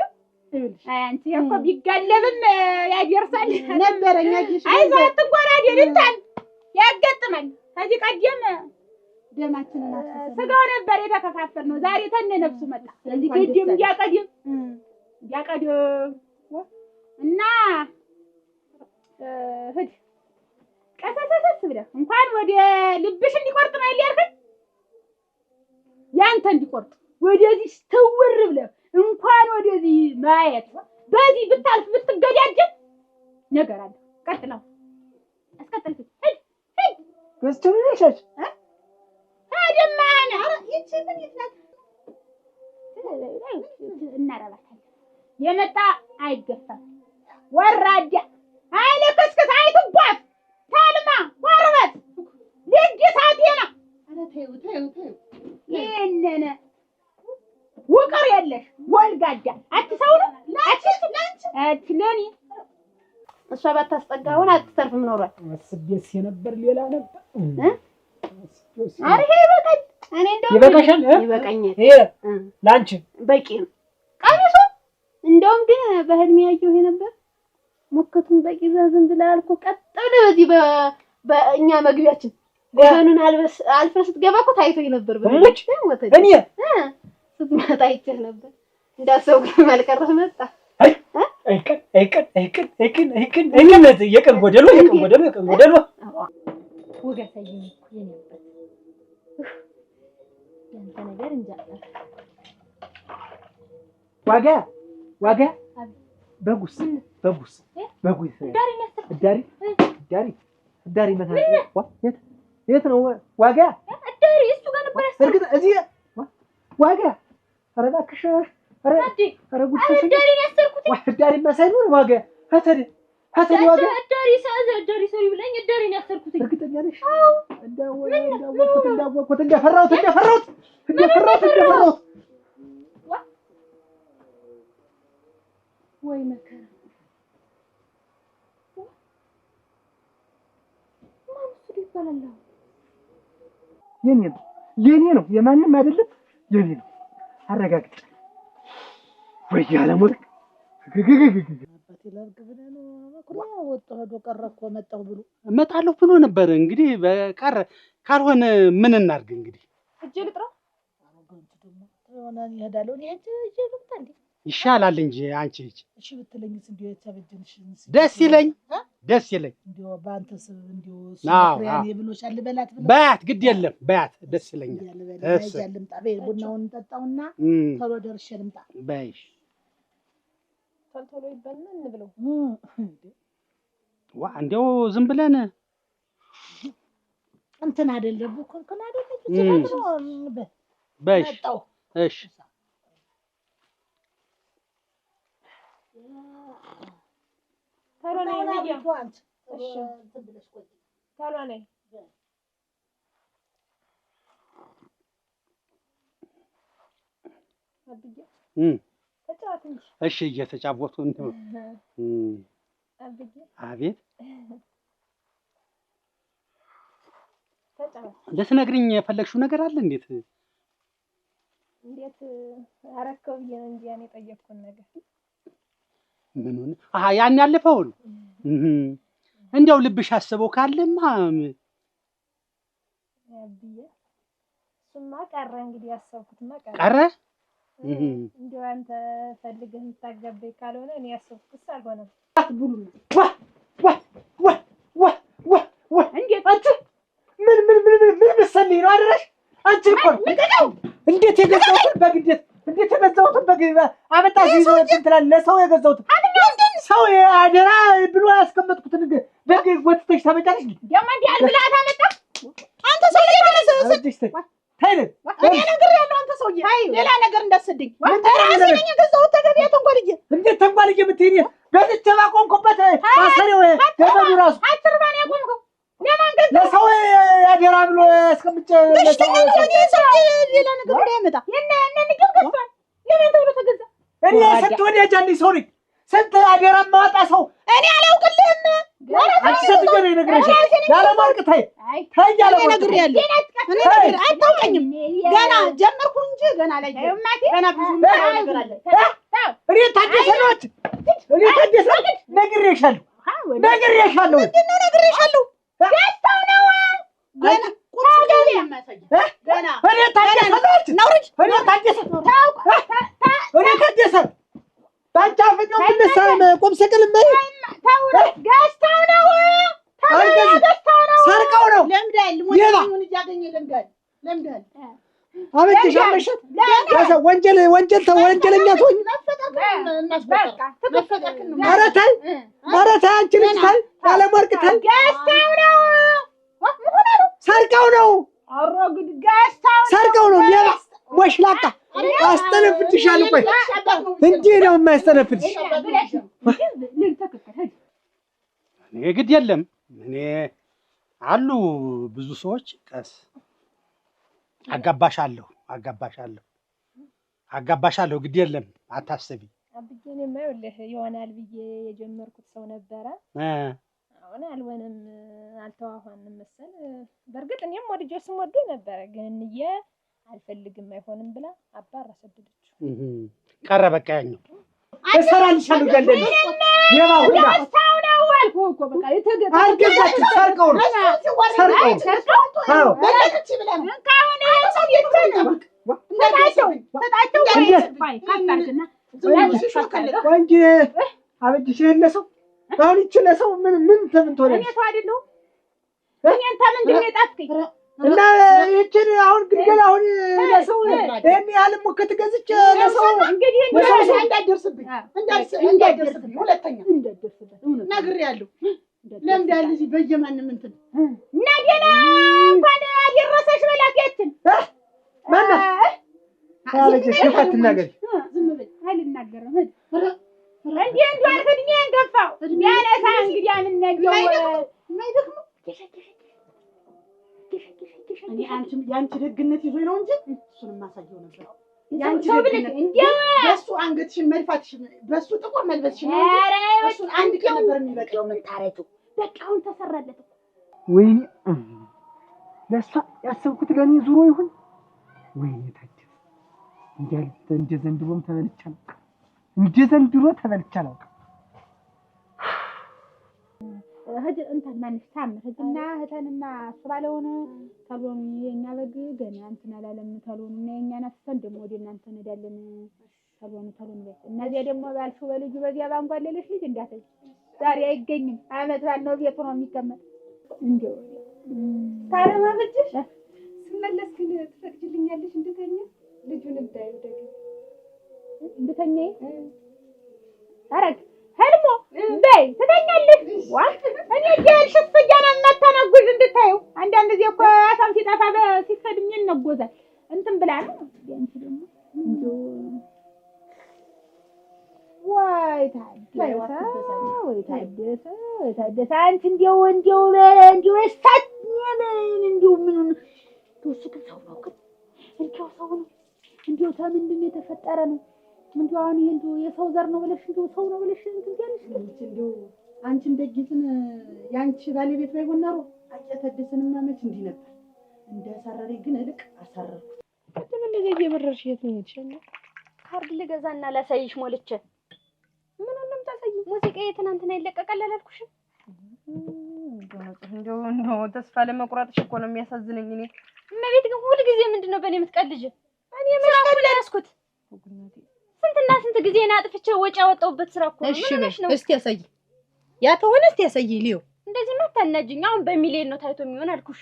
እኮ ቢጋለብም ያደርሳል ነበረኛ አይዞህ አትንጎራዴ ልንታል ያጋጥማል ከዚህ ቀደም ደማችንን ስጋው ነበር የተከፋፈልነው ዛሬ ተነ ነፍሱ መጣ ስለዚህ ቀደም ያቀደም እና ሂድ ቀሰሰሰስ ብለህ እንኳን ወደ ልብሽ እንዲቆርጥ ነው ያልከኝ ያንተ እንዲቆርጥ ወደዚህ ትውር ብለህ እንኳን ወደዚህ ማየት በዚህ ብታልፍ ብትገዳጀን ነገር አለ ቀጥለው አስቀጥል ሂድ ገዝተውልሻች አደማና ይቺ ምን ይላል እናራባታለን የመጣ አይገፋም ወራዳ አይለከስከስ አይትባት ታልማ ወርበት ልጅ ሳቴና ተይው ይነነ ውቅር የለሽ ወልጋዳ አትሰው ነው ለኔ እሷ ባታስጠጋውን አትተርፍም ኖሯል አስቤስ የነበር ሌላ ነበር አርሄ ይበቃኝ እኔ እንደው ይበቃኛል ይሄ ላንቺ በቂ ነው ቀሚሱ እንደውም ግን በህልሜ ያየው ነበር ሞከቱን በቂ ዝም ብላ አልኩ ቀጥል በዚህ በእኛ መግቢያችን ጎኑን አልፈስ ስትገባ እኮ ታይቶኝ ነበር በልጅ ወተት እኔ ስትመጣ አይተህ ነበር እንዳሰው ግን ማልቀረህ መጣ አይቀን የቀን ጎደሎ ወገሰኝ የኔበት ያንተ ነገር እንጃ ዋጋ በጉስ ዳሪ መታ የት ነው ዋጋ ዳሪ እሱ ጋር ነበር እርግጥ እዚህ ዋጋ ኧረ እባክሽ ኧረ ጉድ ዳሪ ያሰርኩት ዳሪ ማሳይኖር ዋጋ ሀተሪ ዋጋ ዳሪ ሰሪ ብለኝ ዳሪ ያሰርኩት እርግጠኛ ነሽ እንዳወቅኩት እንደፈራሁት ወይ መከራ ማንሱ ይባላል የኔ ነው የማንም አይደለም የኔ ነው አረጋግጥ ወይ ያለሞት እመጣለሁ ብሎ ነበር እንግዲህ በቀር ካልሆነ ምን እናድርግ እንግዲህ እጄ ልጥራው ይሻላል እንጂ አንቺ እሺ ብትለኝስ እንዴ ተበጀንሽ ደስ ይለኝ እንዴ ባንተ ሰው እንዴ ሱሪያኔ ብሎሻል በላት በያት ግድ የለም በያት ደስ ይለኛል እሺ ልምጣ ቡናውን እንጠጣውና ቶሎ ደርሼ ልምጣ በይሽ ቶሎ ይበልና እንብለው ዋ እንዲያው ዝም ብለን እንትን አይደለም እኮ እንትን አይደለም በሽ እሺ ቶሎ ነይ አንቺ እሺ እንትን ብለሽ ቆይ ቶሎ ነይ ተጫወት እንጂ እሺ እየተጫወቱ ነው አቤት ተጫወት ልትነግሪኝ የፈለግሽው ነገር አለ እንዴት አረከው ብዬሽ ነው እንጂ ያን የጠየቅኩን ነገር ምኑን ያን ያለፈውን እንዲያው ልብሽ አስበው ካለማ ያብዬ እሱማ ቀረ እንግዲህ ያሰብኩትማ ቀረ እንዲያው አንተ ፈልገህ የምታገበኝ ካልሆነ እኔ ያሰብኩት አልሆነም እንዴት አንቺ ምን መሰለኝ ነው አደረሽ አንቺ እኮ እንዴት የገዛሁትን በግ እንዴት የገዛሁትን በግ አመጣሽ ይዞ እንትላል ለሰው የገዛሁትን ሰው አደራ ብሎ ያስቀመጥኩትን በግ ወጥተሽ ታመጫለሽ ደግሞ እንዲህ አልብላት አመጣ አንተ ሰውዬ ገለሰ ታይለ እኔ ነገር ያለው አንተ ሰውዬ ሌላ ነገር እንዳትሰድኝ ራሴ ነኝ የገዛሁት ተገቢያ ተንቆልዬ እንዴት ተንቆልዬ የምትይኝ ገዝቼ ባቆምኩበት ማሰሪው ገበሉ ራሱ አትርባን ያቆምከው ለማን ገዛ ለሰው አደራ ብሎ ያስቀምጬ ለሰው ሌላ ነገር እንዳያመጣ የነ ንግር ገዝቷል ለምን ተብሎ ተገዛ እኔ ስንት ወዲያጃልኝ ሰው ነኝ ስንት አደራ ማወጣ ሰው እኔ አላውቅልህም አንቺ ስትጀ ነው ነግረሽ ያለ ማርቅ ታይ ያለ ነገር ያለው እኔ ነገር አታውቀኝም ገና ጀመርኩ እንጂ ገና ላይ ገና ብዙ ነገር አለ እኔ ታደሰኖች እኔ ታደሰ ነግሬሻለሁ ምንድነው ነግሬሻለሁ ደስታው ነው ገና ቁርስ ገና የማያሳይ ገና እኔ ታደሰኖች ነውርጅ እኔ ታደሰ ባንቻ ፈጆ ምንሰም ቁም ስቅል ምን ገዝታው ነው ሰርቀው ነው ለምዳል ሞኝውን እያገኘ ለምዳል አበጅሽ አመሸት ወንጀለኛ ትሆኝ ኧረ ተይ አንቺ ልጅ ተይ ያለ ወርቅ ተይ ሰርቀው ነው ሌባ ወሽላቃ አስጠነፍትሻለሁ ቆይ እንዲህ ነው የማያስጠነፍትሽ እኔ ግድ የለም እኔ አሉ ብዙ ሰዎች ቀስ አጋባሻለሁ ግድ የለም አታስቢ አብዬ እኔማ ይኸውልህ ይሆናል ብዬ የጀመርኩት ሰው ነበረ አሁን አልሆነም አልተዋዋንም መሰል በእርግጥ እኔም ወድጄ ስወደው ነበረ ግን እንዬ አልፈልግም አይሆንም ብላ አባራ ሰደደችው ቀረ በቃ ያኛው እሰራልሻለሁ ገንደል የባ ሁላ ደስታው ነው አልኩህ እኮ በቃ የተገዛ አልገዛችም ሰርቀው ነው አዎ በለች ብለህ ነው ካሁን ሰው ይተነ ተጣጣው ወይ ካታርግና ወንጂ አበጅሽ ለሰው አሁን ይችላል ምን ተምንቶለ እኔ ተው አይደለሁ እኔን ታምንድን የጣፍከኝ እና ይችን አሁን ግልገል አሁን ለሰው እኔ ያለም ወከት ገዝቼ ለሰው እንግዲህ እንዳይደርስብኝ ሁለተኛ ነግሬያለሁ ለምዳል እዚህ በየማንም እንትን እና ገና እንኳን አደረሰሽ በላት ያችን ማና አለች አትናገሪ ዝም በል አልናገርም እንዴ እንኳን እድሜን ገፋው ያነሳ እንግዲህ ምን ነገው ማይደክም እኔ ያንቺ ደግነት ይዞኝ ነው እንጂ እሱንም ማሳየው ነበር ያንቺ ደግነት በሱ አንገትሽን መድፋትሽን በሱ ጥቁር መልበስሽን ነው እንጂ እሱን አንድ ቀን ነበር የሚበቃው መታረቱ በቃውን ተሰራለት ወይኔ ለሷ ያሰብኩት ለኔ ዙሮ ይሁን ወይኔ ታዲያ እንደ ዘንድሮም ተበልቻለሁ ህጅ እንትን ማንሽ ታምር ህጅና ህተንና እሱ ባለውን ተሎን የኛ በግ ገና እንትን አላለም ተሎን እና የኛን አስተን ደግሞ ወደ እናንተ እንሄዳለን ተሎን ቤት እነዚያ ደግሞ ባልሽው በልጁ በዚያ ባንጓለለሽ ልጅ እንዳትል ዛሬ አይገኝም አመት ባልነው ቤቱ ነው የሚቀመጥ እንደው ታረማ በጅሽ ስመለስ ግን ትፈቅጂልኛለሽ እንድተኛ ልጁን እንዳይው ደግሞ እንድተኛ አረግ ህልሞ በይ ትተኛለሽ። ዋ እኔ እያልሽ እያና እናታናጉዝ እንድታዩ አንዳንድ ጊዜ እኮ አሳም ሲጠፋ ሲከድም ይነጎዛል። እንትን ብላ ነው አንቺ ደግሞ እንደው ወይ ታደሰ አንቺ እንደው እሳት እንደው ምን ተወስከ ሰው ነው እንደው ሰው ነው እንደው ከምንድን የተፈጠረ ነው እንደው አሁን ይሄ እንደው የሰው ዘር ነው ብለሽ እንደው ሰው ነው ብለሽ እንትን ያለሽ እንደው አንቺ እንደጊትን ያንቺ ባለቤት ላይ ሆነሩ አያተደሰንማ መች እንዲህ ነበር እንደሰረሪ ግን እልቅ አሰረርኩት። ቅድም እንደዚህ እየበረርሽ የት ነው የሄድሽ? ካርድ ልገዛና ላሳይሽ ሞልቼ ምንንም ታሳይ ሙዚቃ የትናንትና ይለቀቃል አላልኩሽም? እንደው ተስፋ ለመቁረጥሽ እኮ ነው የሚያሳዝነኝ። እኔ እመቤት ግን ሁሉ ጊዜ ምንድነው በእኔ የምትቀልጅ? እኔ መስቀል ላይ ያስኩት ስንትና ስንት ጊዜ አጥፍቼ ወጪ ያወጣሁበት ስራ እኮ ነው። ምን ነሽ ነው? እስቲ ያሳይ ያ ተሆነ እስቲ ያሳይ ሊዮ እንደዚህ ማታናጅኝ። አሁን በሚሊዮን ነው ታይቶ የሚሆን አልኩሽ።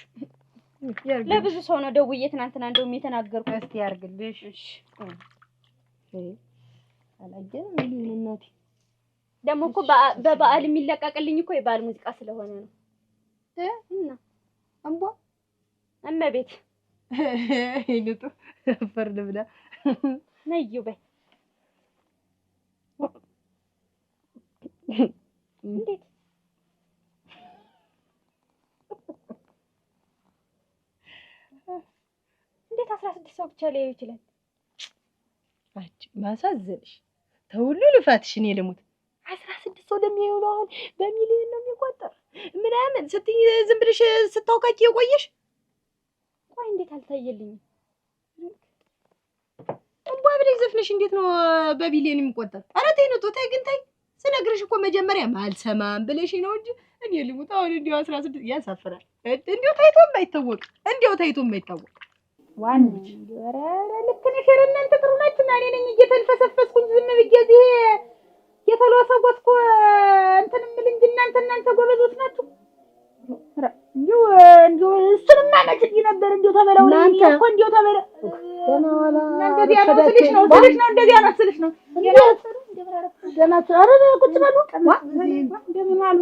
ለብዙ ሰው ነው ደውዬ ትናንትና እንደውም የተናገርኩት። እስቲ ያርግልሽ። እሺ አላየንም ሚሊዮን እናቴ ደግሞ እኮ በበዓል የሚለቀቅልኝ እኮ የበዓል ሙዚቃ ስለሆነ ነው። እና አምቧ እመቤት ይልጡ ፈርድ ብላ ነዩ በይ እንዴት እንዴት 16 ሰው ብቻ ሊያዩ ይችላል? አጭ ማሳዘንሽ ተሁሉ ልፋትሽ እኔ ልሙት 16 ሰው ለሚያዩ ነው። አሁን በሚሊዮን ነው የሚቆጠር ምናምን ስትይ ዝም ብለሽ ስታውቃቂ የቆየሽ። ቆይ እንዴት አልታየልኝም? እንቧ ብለሽ ዘፍነሽ እንዴት ነው በቢሊዮን የሚቆጠር? ኧረ ተይ ነው ተይ ግን ተይ ስነግርሽ እኮ መጀመሪያ አልሰማም ብለሽ ነው እንጂ እኔ ልሙት አሁን እንዲሁ 16 ያሳፍራል። እንዲሁ ታይቶም አይታወቅ እንዲሁ ታይቶም አይታወቅ ዋንጅ ኧረ ልክ ነሽ። ኧረ እናንተ ጥሩ ናችሁ። እኔ ነኝ እየተንፈሰፈስኩኝ ዝም ብዬ እዚህ የተለወሰጎስኩ እንትን የምል እንጂ እናንተ ጎበዞች ናችሁ። እንዲሁ እሱንማ መችኝ ነበር እንዲሁ ተበለው እኮ እንዲሁ ተበለው እንደዚያ ነው ስልሽ ነው እንደዚያ ነው ስልሽ ነው ደናችሁ ኧረ ቁጭ በሉ እንደምን ዋሉ።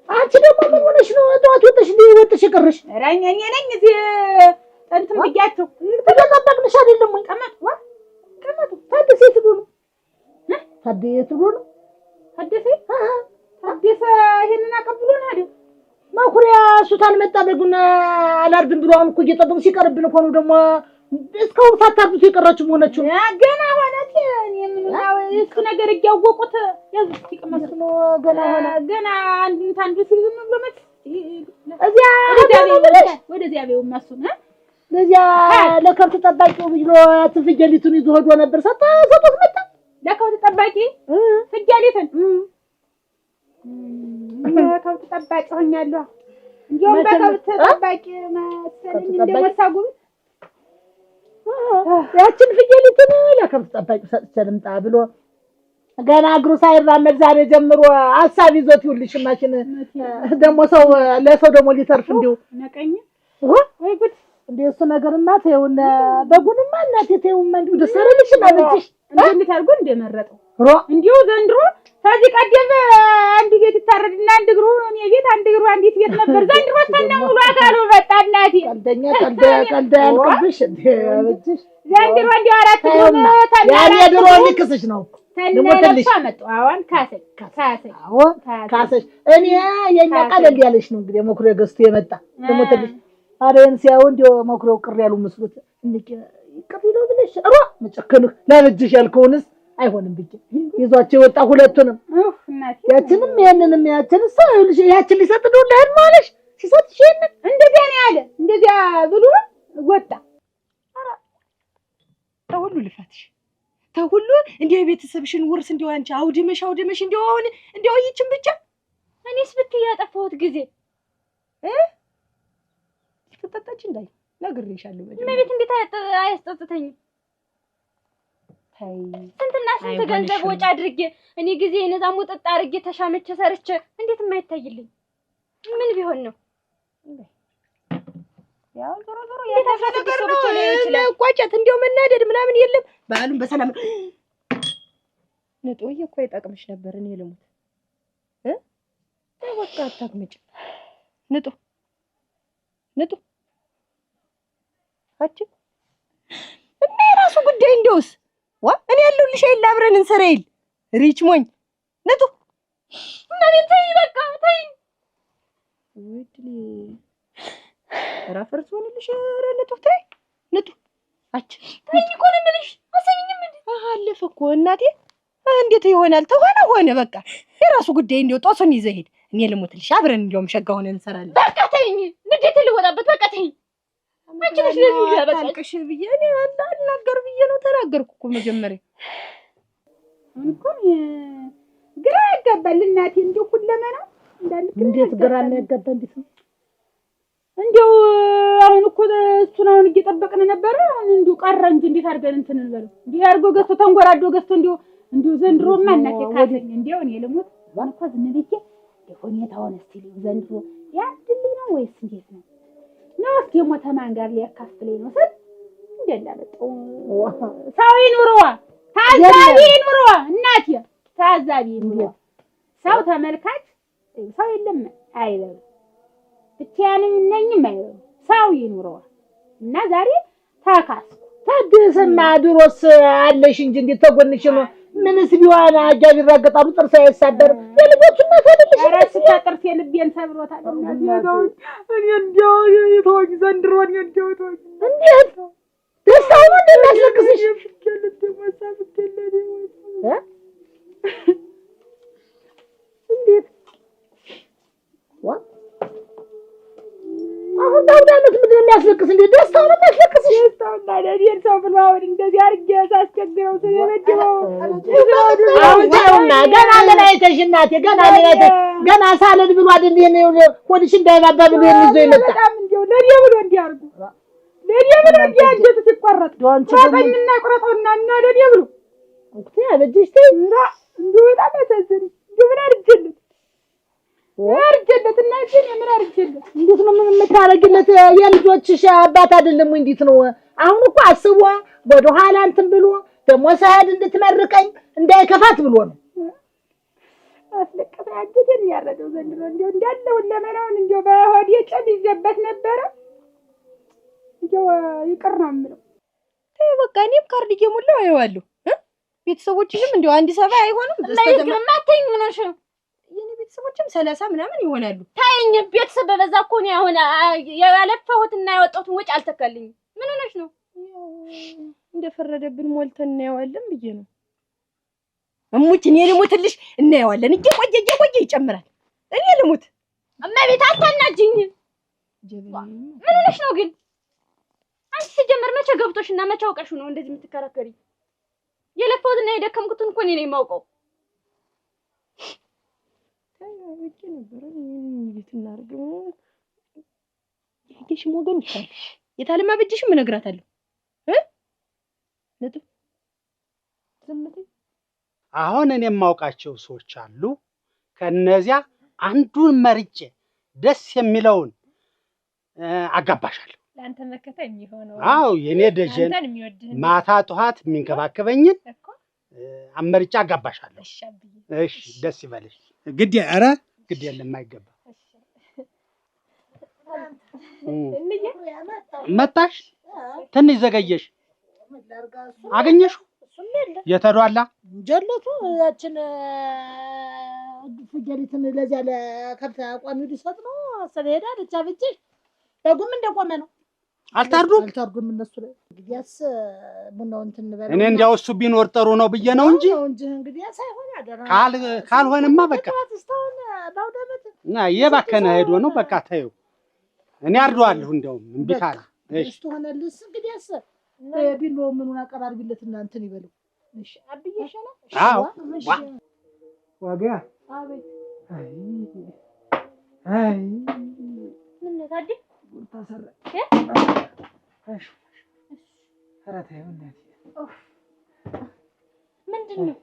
አንቺ ደግሞ ምን ሆነሽ ነው ጠዋት ወጥሽ የቀረሽ? ኧረ እኔ ነኝ እዚህ እንትን ብያቸው ተጠበቅንሽ አይደለም ወይ? ቀመጡ ታደሰ የት ብሎ ነው? ታደሰ ይሄንን አቀብሎን አይደል? መኩሪያ እሱ ታልመጣ በጉን አላርድም ብሎ አሁን እኮ እየጠበቁ ሲቀርብን እኮ ነው ደግሞ እስካሁን ሳታርዱት የቀራችሁ መሆናችሁ ገና ሆነት እኔ ምን ነው እሱ ነገር እያወቁት ያዙት ይቀመጡ ነው። ገና አንዱ ሲል ዝም ብሎ መጥ ወደዚያ ቤው ማሱና ለዚያ ለከብት ጠባቂው ብሎ ፍየሊቱን ይዞ ሄዶ ነበር። ሰጥቶት መጣ። ለከብት ጠባቂ ፍየሊቱን ለከብት ጠባቂ ሆኛለሁ። እንዲያውም በከብት ጠባቂ መሰለኝ እንደወሳጉ ያችን ፍየሊቱን ለከብት ጠባቂ ሰጥቼ ልምጣ ብሎ ገና እግሩ ሳይራመድ ዛሬ ጀምሮ ሀሳብ ይዞት ይውልሽ ማሽን ደግሞ ሰው ለሰው ደግሞ ሊተርፍ እንዲሁ ነቀኝ ወይ ጉድ! እንደ እሱ ነገርማ ተይውና በጉንማ እናቴ ተይውማ እንዲሁ ደስ አይልሽ ማለትሽ እንዴት አድርጎ እንደመረጠው እንዲሁ ዘንድሮ ከዚህ ቀደም አንድ ቤት ይታረድና አንድ እግሩ እኔ ቤት አንድ እግሩ አንዲት ቤት ነበር። ዘንድሮ ተነሙሉ አካሉ መጣ እናቴ ቀልዳ ያልኩብሽ እንዴ አበጅሽ ዘንድሮ እንዲሁ አራት ያኔ ድሮ ልክስሽ ነው ተነለፋ መጣ። አሁን ካሰሽ እኔ የኛ ቀለል ያለሽ ነው እንግዲህ መኩሪያ ገዝቶ የመጣ ደግሞ ትልሽ አሬን ሲያው እንዲው መኩሪያው ቅር ያሉ መስሎት እንዴ ቅር ይለው ብለሽ መጨከኑ ለልጅሽ ያልከውንስ አይሆንም ብዬ ይዟቸው ወጣ ሁለቱንም ያችንም ይሄንንም ያችን ሰው ያችን ሊሰጥ ነው ለህል ማለሽ ሲሰጥሽ ይሄንን እንደዚያ ነው ያለ እንደዚያ ብሎ ወጣ። ተሁሉ ልፋትሽ ተሁሉ እንዴ ቤተሰብሽን ውርስ እንዴ አንቺ አውድመሽ እንዴ አሁን እንዴ ይችን ብቻ እኔስ ብትይ ያጠፋሁት ጊዜ ተጠጣች እንዳይ ነግሬሻለሁ። እመቤት እንዴት አያስጠጥተኝም? ስንትና ስንት ገንዘብ ወጪ አድርጌ እኔ ጊዜ ነዛ ሙጥጥ አድርጌ ተሻመቼ ሰርቼ እንዴት የማይታይልኝ ምን ቢሆን ነው? ያው ዞሮ የተፈለገ ነው ቋጨት እንዴው መናደድ ምናምን የለም። በዓሉን በሰላም ነጥዬ እኮ ይጠቅምሽ ነበር። እኔ ልሙት በቃ አታክምጭ። ንጡ አቺ እና የራሱ ጉዳይ እንደውስ እኔ ያለሁልሽ አይደል አብረን እንሰራ ይል ሪች ሞኝ ንጡ እና ተይ በቃ ተይ ወድሊ ራፈርስ ሆነልሽ ረለቱ ተይ ንጡ አቺ ተይ እኮ ነው የምልሽ አሰሚኝም እንዴ አለፈ እኮ እናቴ እንዴት ይሆናል ተሆነ ሆነ በቃ የራሱ ጉዳይ እንደው ጦሱን ይዘህ ሂድ እኔ ልሞትልሽ አብረን እንደውም ሸጋ ሆነን እንሰራለን በቃ ተይኝ ንዴት ልወጣበት በቃ ተይኝ አንቺ ነሽ ለዚህ ያበቃ አልቅሽ ብዬ እኔ አልናገር ብዬ ነው ተናገርኩ እኮ መጀመሪያ እንኳን ግራ ያጋባል እናቴ እንደው ሁለመና እንዴት ግራ የሚያጋባ እንዴት ነው እንደው አሁን እኮ እሱን አሁን እየጠበቅን ነበር እንደው ቀረ እንጂ እንዴት አድርገን እንትን እንበለው እንዴ አድርጎ ገዝቶ ተንጎራዶ ገዝቶ እንደው ዘንድሮማ እናቴ ካለኝ እንደው እኔ ልሞት እንኳን ዝም ብዬ ሁኔታውን እስቲ ዘንድሮ ያድልኝ ነው ወይስ እንዴት ነው እስኪ ሞተማን ጋር ሊያካፍለኝ ነው ስል እንደላመጣው ሰው ይኑረዋ ታዛቢ ይኑረዋ እናቴ ታዛቢ ይኑረዋ ሰው ተመልካች ሰው የለም አይበሉ ብቻዬንም ነኝም አይበሉ ሰው ይኑረዋ እና ዛሬ ተካስኩ ታደሰማ ድሮስ አለሽ እንጂ እንዴት ተጎንሽ ነው ምንስ ቢሆን አጃቢ ይራገጣሉ ጥርስ አይሳደር የልጆቹ እናት አይደለሽ ራስ ተጥርስ የልቤን ሰብሮታል እኔ እንደው የተወኝ ዘንድሮ እኔ እንደው ተወኝ እንዴት ደስታው ነው እንደሚያስለቅስሽ እንዴት አሁን ታውዳለት ምንድን ነው የሚያስለቅስ እንዴ ደስታው ነው የሚያስለቅስሽ ደስታውና ለዲን ሰው ብሎ አሁን እንደዚህ አድርጌ ሳስቸግረው ስለበደለው አሁን ታውና ገና ምን አይተሽ እናቴ ገና ምን አይተሽ ገና ሳለድ ብሎ አይደል ሆድሽ እንዳይባባ ብሎ የሚይዞ ይመጣ በጣም እንደው ለኔ ብሎ እንዲያርጉ ለኔ ብሎ እንዲያንጀት ሲቆረጥ ወጣኝና ቆረጠውና እና ለኔ ብሎ እንዴ አበጅሽ ተይ እንደው በጣም አሳዘነኝ እንደው ምን አርጀለት እና ግን ምን አርጀለት እንዴት ነው ምን የምታረግለት የልጆችሽ አባት አይደለም ወይ እንዴት ነው አሁን እኮ አስቧ ወደ ኋላ እንትን ብሎ ደሞ ሳይድ እንድትመርቀኝ እንዳይከፋት ብሎ ነው አስለቀታ አጀደን ያረደው ዘንድሮ እንደው እንዳለው ለመናውን እንደው በሆዴ ጨብ ይዘበት ነበረ እንደው ይቅር ነው የምለው ተይ በቃ እኔም ካርድ እየሞላው አየዋለሁ ቤተሰቦችሽም እንደው አንድ ሰባ አይሆንም ለይግማ ተኝ ምንሽ የኔ ቤተሰቦችም 30 ምናምን ይሆናሉ ታይኝ ቤተሰብ በበዛ እኮ ነው አሁን ያለፈሁትና ያወጣሁትን ወጭ አልተከልኝ ምን ሆነሽ ነው እንደፈረደብን ሞልተን እናየዋለን ብዬ ነው እሙት እኔ ልሙትልሽ እናየዋለን እየቆየ ይጨምራል እኔ ልሙት እመቤት አታናጅኝ ምን ሆነሽ ነው ግን አንቺ ሲጀመር መቼ ገብቶሽና መቼ አውቀሽ ነው እንደዚህ የምትከራከሪ የለፈሁትና የደከምኩትን እኮ እኔ ነኝ የማውቀው ታውቂ ነበር እንዴት እናርገው ይሄሽ ሞገን ይታል የታለማ በጅሽም እነግራታለሁ ነጥብ ዝምቴ አሁን እኔ የማውቃቸው ሰዎች አሉ ከነዚያ አንዱን መርጬ ደስ የሚለውን አጋባሻለሁ ለአንተ መከታ የሚሆነው አዎ የኔ ደጀን ማታ ጧት የሚንከባከበኝን አመርጬ አጋባሻለሁ እሺ ደስ ይበልሽ ግድ ኧረ ግድ የለም አይገባ መጣሽ ትንሽ ዘገየሽ አገኘሽው የተዷላ ጀለቱ ያችን ፍጀሊትን ለዚያ ለከብት አቋሚው ሊሰጥ ነው ስለሄዳለች አብጭሽ በጉም እንደቆመ ነው አልታርዱም እነሱ ላይ እንግዲያስ ቡናው እንትን በለው እኔ እንዲያው እሱ ቢኖር ጥሩ ነው ብዬ ነው እንጂ እንግዲያስ አይሆን ያደራ ካልሆነማ በቃ የባከነ ሄዶ ነው በቃ ተይው እኔ አርደዋለሁ እንደውም እምቢ ካለ እሺ ተሆነልስ እንግዲያስ ቢሎ ምኑን አቀራርቢለትና እንትን ይበለው እሺ አብዬ ይሻላል አዎ ዋጋ አቤት አይ ምን ነው ታዲያ ታሰረ እሺ አራታው እናቴ ምንድነው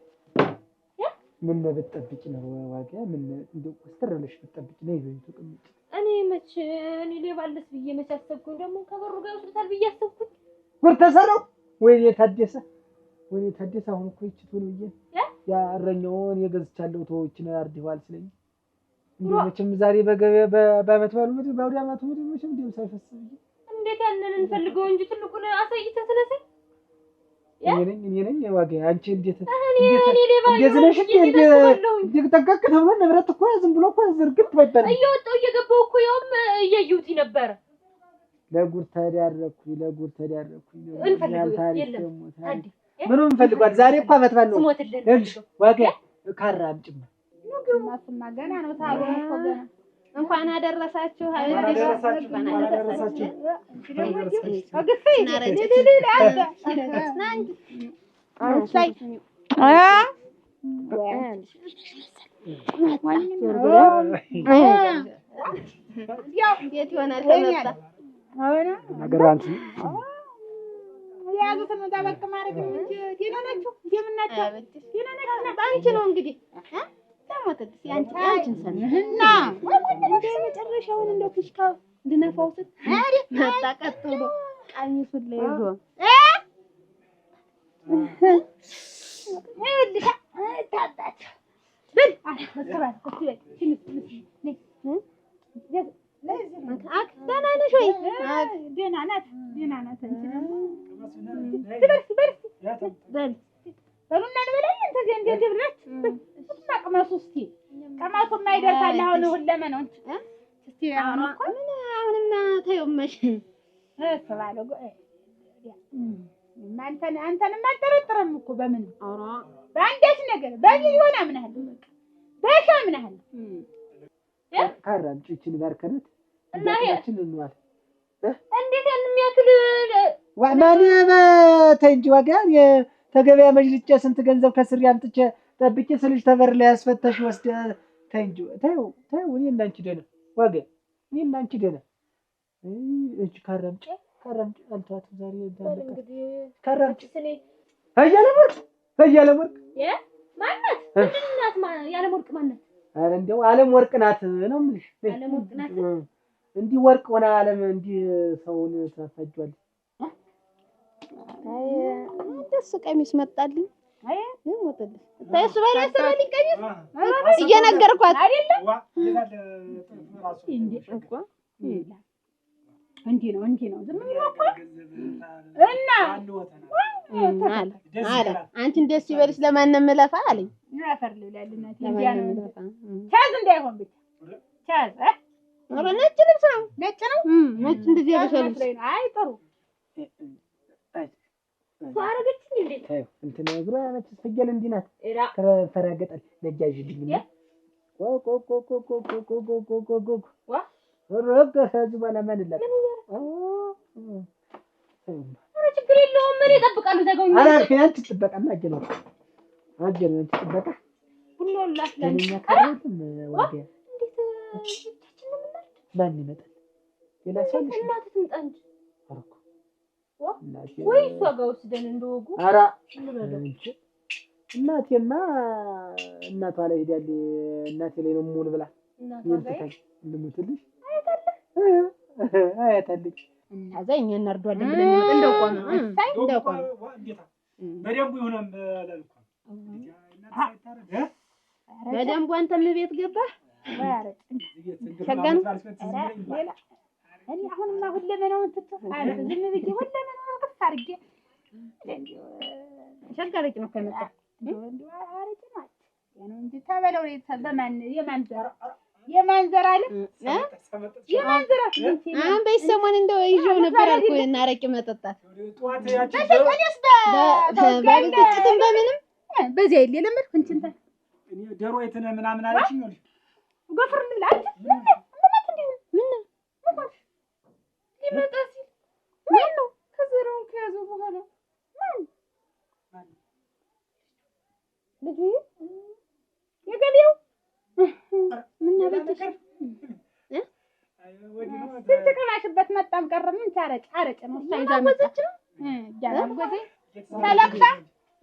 ምን በተጠብቂ ነው ዋጋ ምን እንደው ቆስተረለሽ በተጠብቂ ነው ይዘው ተቀምጭ እኔ መች እኔ ሌባለስ ብዬ መች አሰብኩኝ ደግሞ ከበሩ ጋር ወስደታል ብዬ አሰብኩኝ ጉር ተሰረው ወይኔ ታደሰ አሁን እኮ ይችቱ ነው ይያ ያረኛውን የገዝቻለሁ ተወች ነው ያርዲዋል ስለኝ እንደው መቼም ዛሬ በገበያ በዓመት ባሉ ምድር በአውደ ዓመቱ ምድር መቼም እንደው ሳይፈስ እንዴት ያንን እንፈልገው እንጂ ትልቁን አሳይተህ ስለሰይ እኔ ነኝ ዋጋ አንቺ እንዴት እንዴት ነሽ እንዴት ጠንቀቅ ተብሎ ንብረት እኮ ዝም ብሎ እኮ ዝርግት ባይባል እየወጣሁ እየገባሁ እኮ ያውም እያየሁት ነበር። ለጉር ተዳረኩ እንፈልገው የለም ምንም ፈልጓል። ዛሬ እኮ ዓመት ባል ነው እሺ ዋጋ ካራ አምጪማ ግማስማ ገና ነው ታገው እኮ ገና እንኳን አደረሳችሁ እንዴት ይሆናል ተመጣ የያዙትን ጠበቅ ማድረግ እንጂ ደህና ናችሁ እንደምናችሁ ደህና ናችሁ ባንቺ ነው እንግዲህ ታሞተት ያንቺን ሰነህና እንደ መጨረሻውን እንደ ኩሽካ እንድነፋው ስት መጣ ቀጥሎ ቀሚሱን ላይ ይዞ ይኸውልሽ ታጣች ብል አስከባል ኮትበል ትንሽ ደህና ነሽ ወይ? ደህና ናት አንቺ ደግሞ በሉና እንበላይ እንተ ዘንድ ድብረት ማቅመሱ እስቲ ቀማሱ የማይደርሳል አሁን ሁለመናው እስቲ አሁንማ ተይውመሽ እሰባለሁ አንተንም አልጠረጥርም እኮ በምን በአንዳች ነገር በሚሊዮን አምናለሁ በቃ በሻ አምናለሁ ካራም ጭችን ባርከነት እና ያችን እንዋል እንዴት ያን የሚያክል ማን ተንጂ ዋጋ ተገበያ መጅልጬ ስንት ገንዘብ ከስሪ አምጥቼ ጠብቄ ስልሽ ተበር ላይ ያስፈተሽ ወስደ ተንጂ ታዩ እኔ እንዳንቺ ደህና ዋጋ እኔ እንዳንቺ ደህና እጅ ካራምጭ አልተዋት ዛሬ እንግዲህ ካራምጭ ስለ አያለም ወርቅ ማናት ምንድናት ያለም ወርቅ ማናት? አረ እንደው ዓለም ወርቅ ናት ነው የምልሽ። ዓለም ወርቅ ናት እንዲህ ወርቅ ሆነ ዓለም እንዲህ ሰውን ታፋጇል። አይ ደስ ቀሚስ መጣልኝ። አይ ሞተልኝ ታይሱ ባለ ሰራልኝ ቀሚስ እየነገርኳት አይደለም እንዴ ነው ዝም ብሎ እኮ እና አለ አንቺን ደስ ይበልሽ ለማንም ለፋ አለኝ። አፈር ልብላልናት ለማንም ለፋ ቻዝ እንዳይሆን ብቻ ቻዝ ኧረ ነጭ ልብስ ነው ነጭ እንደዚህ ያበሻልሽ አይ ጥሩ ሷረገችኝ እንዴ ታዩ እንትን እግሯ መች ሰገል እንዲህ ናት ተፈራገጣል ነጃጅልኝ ዋ ረገፈ ዝባላ ማንላት ኧረ ችግር የለውም ምን ይጠብቃሉ ተገኙ አላልከኝ ትጠበቃና አጀነው ትጠበቃ ሁሉላህ ለኛ ካረትም ወዲያ እንዴት ብቻችን ነው የምናል ማን ይመጣል ሌላ ሰው ልጅ እናት ትምጣ እንጂ አረኩ ወይ እሷ ጋር ወስደን እንደወጉ ኧረ እናቴማ እናቷ ላይ ሄዳለች እናቴ ላይ ነው ሙሉ ብላ ይልተታል ልሙትልሽ አያታለች እና ዘኛ እናርዷለን ብለን እንደቆመ እንደቆመ በደንቡ ይሆናል አላልኩ በደንቡ አንተም ቤት ገባህ ሸጋን እኔ አሁንማ ሁለመናውን ትተሃል ዝም ብዬ ሁለመናውን ከፍ አድርጌ ሸጋረጭ ነው ከመጣ እንደው አረጭ ናት ያንን እንጂ ተበለው የማን ዘር አለ የማን ዘር አሁን በሰሞን እንደው ይዤው ነበር አልኩ እና አረቂ መጠጣት በግጭትም በምንም በዚያ ይል ለምን እንትን እኔ ደሮ የትነ ምናምን አለችኝ ነው ጎፍር ልላል ምን ሊመጣ ሲል ምን ነው ከዘራውን ከያዘው በኋላ ማን ልጅ የገቢው ምን ነበር ስንት ከማሽበት መጣም ቀረ ምን አረጭ ነው ሳይዛ መጣች ጃላም ጎዜ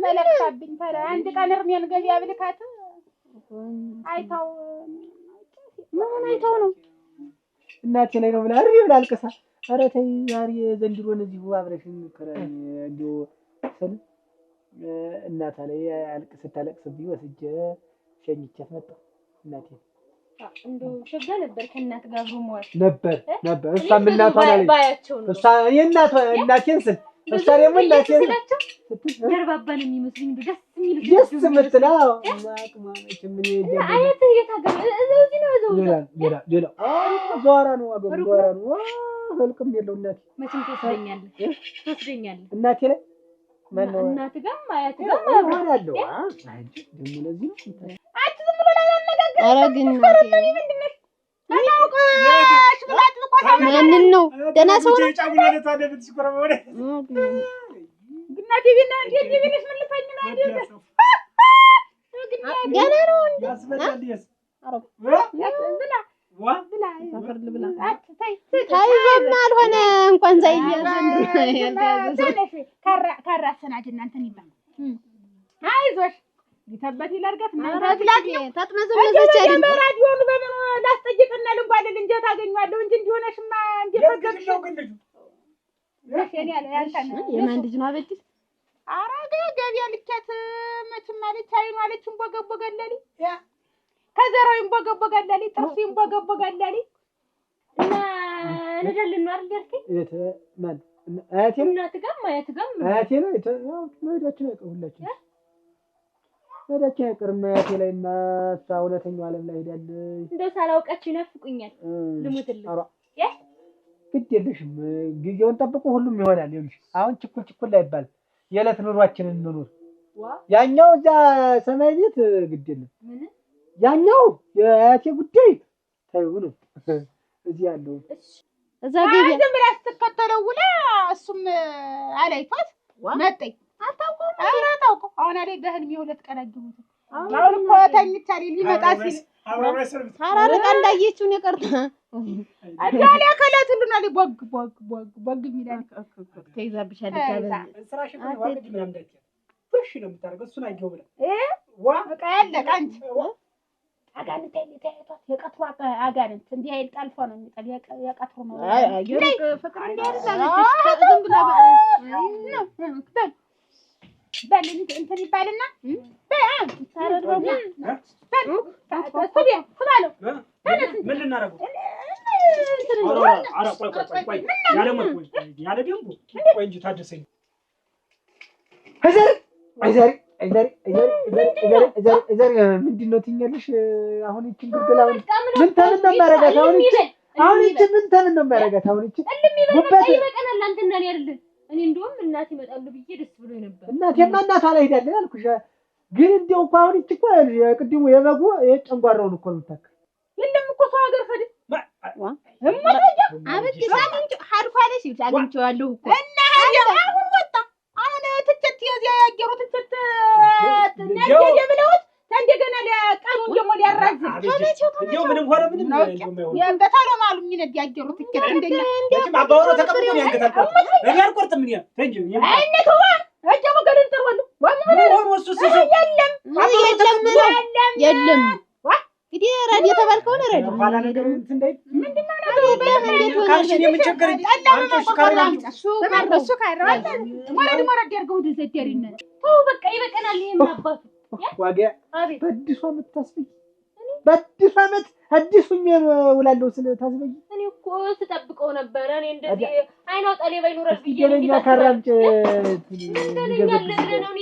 ተለክፋብኝ ታዲያ አንድ ቀን እርሜን ገቢያ ብልካት አይታው ምን አይታው ነው እናቴ ላይ ነው ብላ አሪ ብላ አልቀሳ ኧረ ተይ ዛሬ ዘንድሮን እዚሁ አብረሽን ከራይ እንዲሁ ስል እናቷ ላይ ስታለቅስብኝ ወስጄ ሸኝቻት መጣሁ እናቴ እንደው ሸጋ ነበር ከእናት ጋር አብሮ መዋል ነበር እሷም እናቷን አለኝ ባያቸው ነው እሷ እናቴን ስል እሷ ደግሞ እናቴን ደርባባ ነው የሚመስሉኝ ደስ የሚሉ ደስ የምትለው አቅማች ምን አያት የታገለ እዚህ ነው እዛው ሌላ ዞራ ነው አገሩ ዞራ ነው ህልቅም የለው እናቴ መቼም ትወስደኛለህ እናቴ ላይ ማነው እናት ጋር አያት ጋር አብራለሁ አንቺ ደግሞ ለዚህ ነው አት ዝም ብሎ ያነጋገር ኧረ ግን ምንድነው ታውቀሽ ብላት ልቆታ ማንን ነው ደህና ሰው ነው ግናቴ ቢና እንዴት ቢልሽ ምን ልፈኝ ነው እንዴ ገና ነው ታይዘማ አልሆነ እንኳን ካራ ሰናጅ እናንተን ይባል አይዞሽ ይተበት ይላርጋት ታጥመዘመዘች አይደል በራዲዮን በምን ላስጠይቅና ልንጓልል እንጂ ታገኛለሁ እንጂ እንዲሆነሽማ እንዴ ፈገግሽ የማን ልጅ ነው አበጅ አራገ ገቢያ ልከት መቼም ማለት አይኑ አለች እንቦገቦገለሊ ከዘራው እንቦገቦገለሊ ጥርሱ እንቦገቦገለሊ እና ነደልን ነው አይደል እት ማን አያቴ እናት ጋር ማያት ጋር አያቴ ነው መሄዳችን አይቀርሁላችሁ መሄዳችን አይቀርም አያቴ ላይ ማሳ እውነተኛው ዓለም ላይ ሄዳለች እንደው ሳላውቃችሁ ይናፍቁኛል ልሙትልኝ ግድ የለሽም ጊዜውን ጠብቆ ሁሉም ይሆናል ይልሽ አሁን ችኩል አይባል የዕለት ኑሯችንን እንኑር ያኛው እዛ ሰማይ ቤት ግድ የለም ያኛው የአያቴ ጉዳይ ታዩ ነው እዚህ ያለው እዛ ገቢያ ዝም ብላ ስትከተለው ውላ እሱም አላይቷት መጣኝ አታውቀው ኧረ ታውቀው አሁን አለ በህልም የሁለት ቀን አግቡት አሁን እኮ ተኝቻለሁ ሊመጣ ሲል ታራርቃ እንዳየችው ነው ቀርታ አዳለ አካላት ሁሉ ነው ቦግ የሚላል ተይዛብሻለች አለ ስራሽ ነው ዋግድ ምናምን እንዳትይ ፍሽ ነው የምታደርገው እሱን አየው ብላ በቃ ያለቀ አንቺ አጋንንት አይተያቷት የቀጥሩ አጋንንት እንዲህ አይል ጣልፎ ነው የሚጣል የቀጥሩ ነው ፍቅር እንዲያርሳለች ዝም ብላ በል እንትን ይባልና ታረደው ምን ልናደርገው ኧረ ቆይ ያለ ደንቡ ቆይ እንጂ ታደሰኝ እዘር ምንድን ነው ትኛለሽ አሁን ይችን ግልገል ምን ተምን ነው የሚያደርጋት አሁን ይችን ምን ተምን ነው የሚያደርጋት አሁን ይችን ጉበት ይበቀናል አንተ እና እኔ አይደል እኔ እንደውም እናት ይመጣሉ ብዬ ደስ ብሎኝ ነበር እናቴማ እናቷ ላይ ሄዳለች አልኩሽ ግን እንደው እንኳን አሁን ይች እኮ ቅድሙ የበጉ የጨንጓራውን እኮ ነው የምታክል የለም እኮ ሰው ሀገር ሄደ አብት ሳግንጭ ሀርፋለሽ ሳግንጭዋለሁ እኮ እና አሁን ወጣ አሁን ትቸት ያገሩ ትቸት ነገደ ብለውት እንደገና ለቀኑን ደግሞ ሊያራዝም እንደው ምንም ሆነ ምንም ያንገታሎ ማሉ የሚነድ ያገሩ ትቸት እንደኛ ለምን አባወራ ተቀምጦ ነው ያንገታል እኔ አልቆርጥም ምን እንጂ አይነቱዋ እጀሙ ገልን ተወሉ ወሙ ወሱ ሲሱ የለም እንግዲህ ረድ የተባልከው ነው ረድ ኋላ ነገር እንዳይ ምንድነው ነው ካልሽኝ የምንቸገረኝ አንቺ እሱ ካራለ ወረድ ያርገው ደዘደሪነ ተው በቃ ይበቀናል ይሄ ምን አባቱ ዋጋ በአዲሱ ዓመት ታስበይ በአዲሱ ዓመት አዲሱኝ ውላለሁ ስለ ታስበይ እኔ እኮ ስጠብቀው ነበር እኔ እንደዚህ አይናው ጠሌ ባይኖር ብዬ ገለኛ ካራምጭ ገለኛ ለለ ነው እኔ